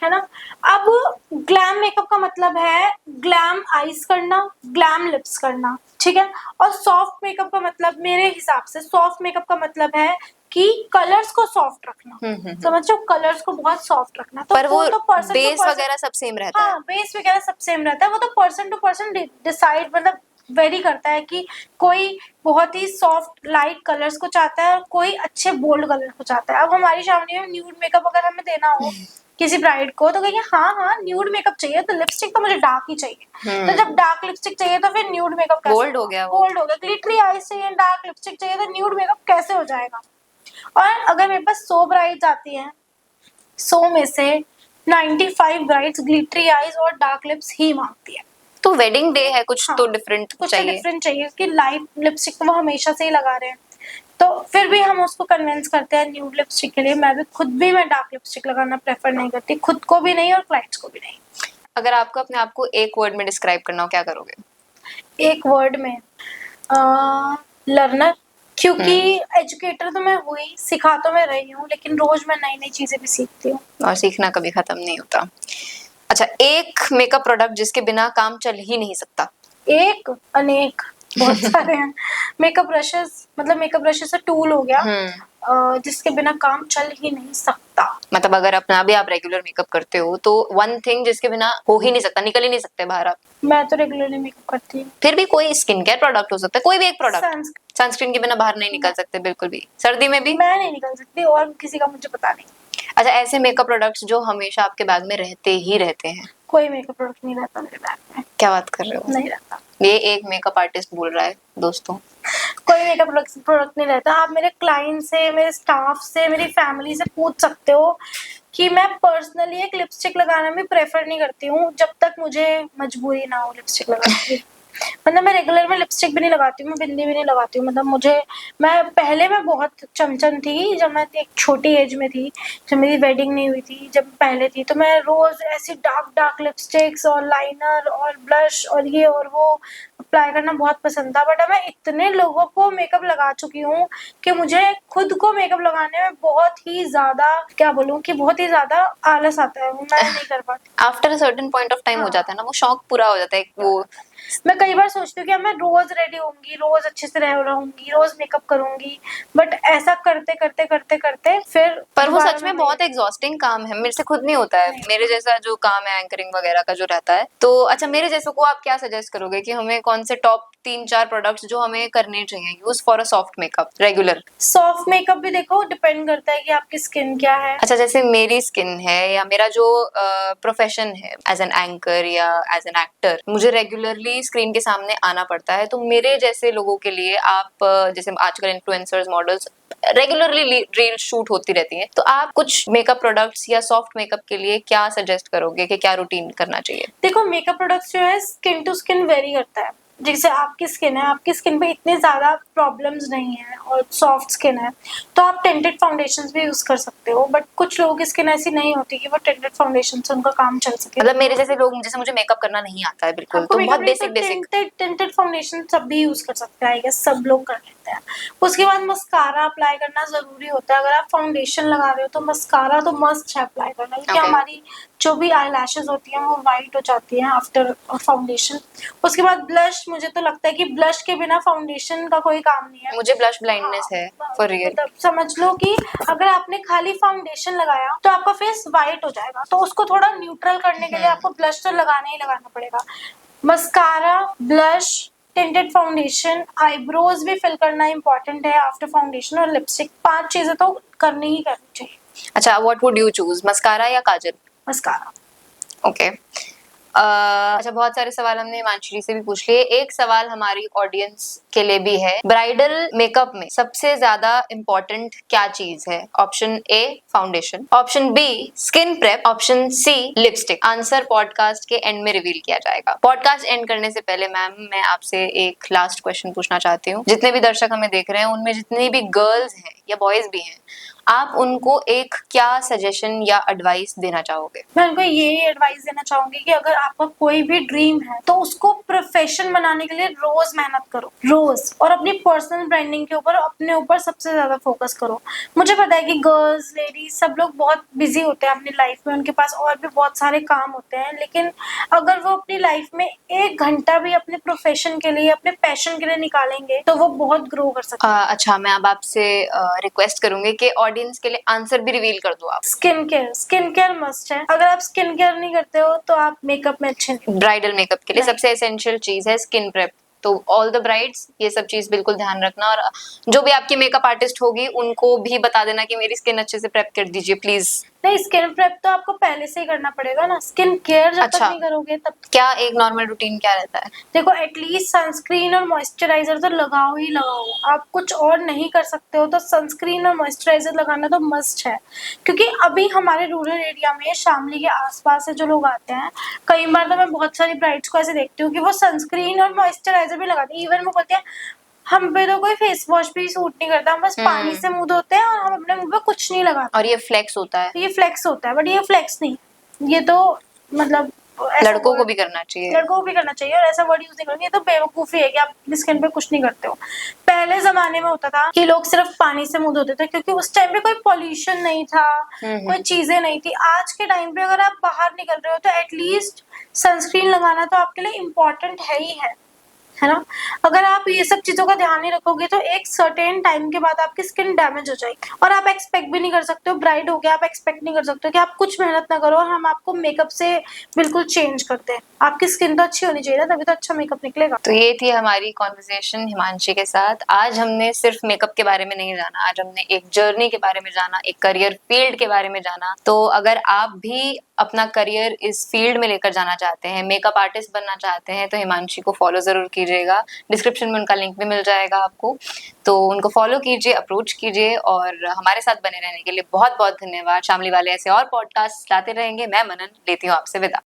है ना। अब ग्लैम मेकअप का मतलब है ग्लैम आईज करना, ग्लैम लिप्स करना, ठीक है। और सॉफ्ट मेकअप का मतलब, मेरे हिसाब से सॉफ्ट मेकअप का मतलब है कि कलर्स को सॉफ्ट रखना। समझो, कलर्स को बहुत सॉफ्ट रखना। तो पर वो तो पर्सन बेस वगैरह सब सेम रहता है। हाँ, बेस वगैरह सब सेम रहता है। वो तो पर्सन टू पर्सन डिसाइड, मतलब वेरी करता है कि कोई बहुत ही सॉफ्ट लाइट कलर्स को चाहता है और कोई अच्छे बोल्ड कलर को चाहता है। अब हमारी शामली में न्यूड मेकअप अगर हमें देना हो किसी ब्राइड को, तो कहेंगे हाँ हाँ न्यूड मेकअप चाहिए तो लिपस्टिक तो मुझे डार्क ही चाहिए। तो जब डार्क लिपस्टिक चाहिए तो फिर न्यूड मेकअप कैसे बोल्ड हो गया वो। बोल्ड हो गया। ग्लिटरी आईज चाहिए, डार्क लिपस्टिक चाहिए, तो न्यूड मेकअप कैसे हो जाएगा? और अगर मेरे पास 100 ब्राइड्स आती हैं, 100 में से 95 ब्राइड्स ग्लिटरी आईज और डार्क लिप्स ही मांगती है। तो वेडिंग डे है, कुछ तो डिफरेंट कुछ चाहिए। तो डिफरेंट चाहिए कि लाइट लिपस्टिक तो वो हमेशा से ही लगा रहे हैं, तो फिर भी हम उसको कन्विंस करते हैं न्यूड लिपस्टिक के लिए। मैं डार्क लिपस्टिक लगाना प्रेफर नहीं करती, खुद को भी नहीं और क्लाइंट्स को भी नहीं। अगर आपको अपने आप को एक वर्ड में डिस्क्राइब करना हो, क्या करोगे? एक वर्ड में, लर्नर। क्योंकि एजुकेटर तो मैं हुई, सिखा तो मैं रही हूँ, लेकिन रोज मैं नई नई चीजें भी सीखती हूँ। और सीखना कभी खत्म नहीं होता। अच्छा, एक मेकअप प्रोडक्ट जिसके बिना काम चल ही नहीं सकता। एक अनेक बहुत सारे हैं। मेकअप ब्रशेस, मतलब मेकअप ब्रशेस टूल हो गया जिसके बिना काम चल ही नहीं सकता। मतलब अगर अपना भी आप रेगुलर मेकअप करते हो तो वन थिंग जिसके बिना हो ही नहीं सकता, निकल ही नहीं सकते बाहर आप। मैं तो रेगुलरली मेकअप करती हूँ। फिर भी कोई स्किन केयर प्रोडक्ट हो सकता है, कोई भी एक प्रोडक्ट। सनस्क्रीन। सनस्क्रीन के बिना बाहर नहीं निकल सकते बिल्कुल भी, सर्दी में भी। मैं नहीं निकल सकती और किसी का मुझे पता नहीं। अच्छा, ऐसे मेकअप प्रोडक्ट्स जो हमेशा आपके बैग में रहते ही रहते हैं। कोई मेकअप प्रोडक्ट नहीं रहता मेरे बैग में। क्या बात कर रहे हो? नहीं रहता। ये एक मेकअप आर्टिस्ट बोल रहा है दोस्तों। कोई मेकअप प्रोडक्ट नहीं रहता। आप मेरे क्लाइंट से, मेरे स्टाफ से, मेरी फैमिली से पूछ सकते हो कि मैं पर्सनली एक लिपस्टिक लगाना भी प्रेफर नहीं करती हूँ जब तक मुझे मजबूरी ना हो लिपस्टिक लगाने की। मतलब मैं रेगुलर में लिपस्टिक भी नहीं लगाती हूँ, मैं बिंदी भी नहीं लगाती हूँ। मतलब मैं बहुत चमचम थी जब मैं एक छोटी एज में थी, जब मेरी वेडिंग नहीं हुई थी, जब पहले थी, तो मैं रोज ऐसी डार्क डार्क लिपस्टिक्स और लाइनर और ब्लश और ये और वो अप्लाई करना बहुत पसंद था। बट अब मैं इतने लोगों को मेकअप लगा चुकी हूँ कि मुझे खुद को मेकअप लगाने में बहुत ही ज्यादा, क्या बोलूँ, कि बहुत ही ज्यादा आलस आता है, वो मैं नहीं कर पाती। After a certain point of time हो जाता है ना, वो शौक पूरा हो जाता है वो। मैं कई बार सोचती हूँ कि अब मैं रोज रेडी होंगी, रोज अच्छे से रहूंगी, रोज मेकअप करूंगी, बट ऐसा करते करते करते करते फिर पर वो दोबारा सच में मैं बहुत एग्जॉस्टिंग काम है, मेरे से खुद नहीं होता है। मेरे जैसा जो काम है एंकरिंग वगैरह का जो रहता है, तो अच्छा मेरे जैसों को आप क्या सजेस्ट करोगे कि हमें कौन से टॉप 3-4 प्रोडक्ट्स जो हमें करने चाहिए use for a soft makeup regular? Soft makeup भी देखो डिपेंड करता है कि आपकी स्किन क्या है। अच्छा, जैसे मेरी स्किन है या मेरा जो प्रोफेशन है एज एन एंकर या एज एन एक्टर, मुझे रेगुलरली स्क्रीन के सामने आना पड़ता है, तो मेरे जैसे लोगों के लिए आप जैसे आजकल influencers, models regularly reel shoot होती रहती हैं, तो आप कुछ मेकअप प्रोडक्ट्स या सॉफ्ट मेकअप के लिए क्या सजेस्ट करोगे कि क्या रूटीन करना चाहिए? देखो मेकअप प्रोडक्ट्स जो है स्किन टू स्किन वेरी करता है। जैसे आपकी स्किन है, आपकी स्किन पे इतने ज्यादा प्रॉब्लम्स नहीं है और सॉफ्ट स्किन है, तो आप टेंटेड फाउंडेशंस भी यूज कर सकते हो। बट कुछ लोगों की स्किन ऐसी नहीं होती कि वो टेंटेड फाउंडेशन से उनका काम चल सके। मतलब मेरे जैसे लोग, जैसे मुझे मेकअप करना नहीं आता है बिल्कुल, आपको तो मेकअप बहुत नहीं तो बेसिक बेसिक। टेंटेड फाउंडेशन सब भी यूज कर सकते हैं, आई गेस सब लोग कर लेते हैं। उसके बाद मस्कारा अप्लाई करना जरूरी होता है। अगर आप फाउंडेशन लगा रहे हो तो मस्कारा तो मस्ट है अप्लाई करना, क्योंकि Okay. हमारी जो भी आई लैशेज होती हैं वो वाइट हो जाती हैं आफ्टर फाउंडेशन। उसके बाद ब्लश, मुझे तो लगता है कि ब्लश के बिना फाउंडेशन का कोई काम नहीं है। मुझे ब्लश ब्लाइंडनेस है फॉर रियल। मतलब समझ लो कि अगर आपने खाली फाउंडेशन लगाया तो आपका फेस वाइट हो जाएगा, तो उसको थोड़ा न्यूट्रल करने के लिए आपको ब्लश तो लगाना ही लगाना पड़ेगा। Mascara, blush, tinted foundation, eyebrows भी फिल करना इंपॉर्टेंट है आफ्टर फाउंडेशन, और लिपस्टिक, 5 चीजें तो करनी ही करनी चाहिए। अच्छा, what would you choose, mascara या काजल? मस्कारा। ओके। अच्छा, बहुत सारे सवाल हमने हिमांशी से भी पूछ लिए, एक सवाल हमारी ऑडियंस के लिए भी है, ब्राइडल मेकअप में सबसे ज्यादा इम्पोर्टेंट क्या चीज है? Option A foundation, option B skin prep, option C lipstick. Answer podcast के एंड में रिवील किया जाएगा। पॉडकास्ट एंड करने से पहले मैम, मैं आपसे एक लास्ट क्वेश्चन पूछना चाहती हूँ। जितने भी दर्शक हमें देख रहे हैं उनमें जितनी भी गर्ल्स हैं या बॉयज भी हैं, आप उनको एक क्या सजेशन या एडवाइस देना चाहोगे? मैं उनको यही एडवाइस देना चाहूंगी कि अगर आपका कोई भी ड्रीम है तो उसको प्रोफेशन बनाने के लिए रोज मेहनत करो, रोज, और अपनी पर्सनल ब्रांडिंग के ऊपर, अपने ऊपर सबसे ज्यादा फोकस करो। मुझे पता है कि गर्ल्स, लेडीज, सब लोग बहुत बिजी होते हैं अपनी लाइफ में, उनके पास और भी बहुत सारे काम होते हैं, लेकिन अगर वो अपनी लाइफ में 1 घंटा भी अपने प्रोफेशन के लिए, अपने पैशन के लिए निकालेंगे तो वो बहुत ग्रो कर सकते हैं। अच्छा, मैं अब आपसे रिक्वेस्ट करूंगी कि ऑडियंस के लिए आंसर भी रिवील कर दो आप। स्किन केयर मस्ट है। अगर आप स्किन केयर नहीं करते हो तो आप मेकअप में अच्छे नहीं। ब्राइडल मेकअप के लिए नहीं। सबसे एसेंशियल चीज है स्किन प्रेप, तो ऑल द ब्राइड्स ये सब चीज बिल्कुल ध्यान रखना, और जो भी आपकी मेकअप आर्टिस्ट होगी उनको भी बता देना कि मेरी स्किन अच्छे से प्रेप कर दीजिए प्लीज। नहीं, स्किन प्रेप तो आपको पहले से ही करना पड़ेगा ना, स्किन केयर जब तक अच्छा। नहीं करोगे तब। क्या एक नॉर्मल रूटीन क्या रहता है? देखो, एटलीस्ट सनस्क्रीन और मॉइस्चराइजर तो लगाओ ही लगाओ। आप कुछ और नहीं कर सकते हो तो सनस्क्रीन और मॉइस्चराइजर लगाना तो मस्ट है, क्योंकि अभी हमारे रूरल एरिया में, शामली के आसपास से जो लोग आते हैं, कई बार तो मैं बहुत सारी ब्राइड्स को ऐसे देखती हूँ कि वो सनस्क्रीन और मॉइस्चराइजर भी लगाते हैं। इवन वो बोलते हैं हम पे तो कोई फेस वॉश भी सूट नहीं करता, हम बस पानी से मुंह धोते हैं और हम अपने मुंह पे कुछ नहीं लगाते। और ये फ्लेक्स होता है। ये फ्लेक्स होता है, बट ये फ्लेक्स नहीं, ये तो मतलब ऐसा लड़कों को word- भी करना चाहिए। लड़कों को भी करना चाहिए, और ऐसा वर्ड यूज नहीं करेंगे, ये तो बेवकूफी है कि आप अपनी स्किन पे कुछ नहीं करते हो। पहले जमाने में होता था कि लोग सिर्फ पानी से मुंह धोते थे, क्योंकि उस टाइम पे कोई पॉल्यूशन नहीं था, कोई चीजें नहीं थी। आज के टाइम पे अगर आप बाहर निकल रहे हो तो एटलीस्ट सनस्क्रीन लगाना तो आपके लिए इम्पोर्टेंट है ना। अगर आप ये सब चीजों का ध्यान नहीं रखोगे तो एक सर्टेन टाइम के बाद आपकी स्किन डैमेज हो जाएगी, और आप एक्सपेक्ट भी नहीं कर सकते हो, ब्राइड हो गया, आप एक्सपेक्ट नहीं कर सकते हो कि आप कुछ मेहनत ना करो और हम आपको मेकअप से बिल्कुल चेंज करते हैं। आपकी स्किन तो अच्छी होनी चाहिए ना, तभी तो अच्छा मेकअप निकलेगा। तो ये थी हमारी कॉन्वर्सेशन हिमांशी के साथ। आज हमने सिर्फ मेकअप के बारे में नहीं जाना, आज हमने एक जर्नी के बारे में जाना, एक करियर फील्ड के बारे में जाना। तो अगर आप भी अपना करियर इस फील्ड में लेकर जाना चाहते हैं, मेकअप आर्टिस्ट बनना चाहते हैं, तो हिमांशी को फॉलो जरूर कीजिएगा। डिस्क्रिप्शन में उनका लिंक भी मिल जाएगा आपको, तो उनको फॉलो कीजिए, अप्रोच कीजिए। और हमारे साथ बने रहने के लिए बहुत बहुत धन्यवाद। शामली वाले ऐसे और पॉडकास्ट लाते रहेंगे। मैं मनन लेती हूँ आपसे विदा।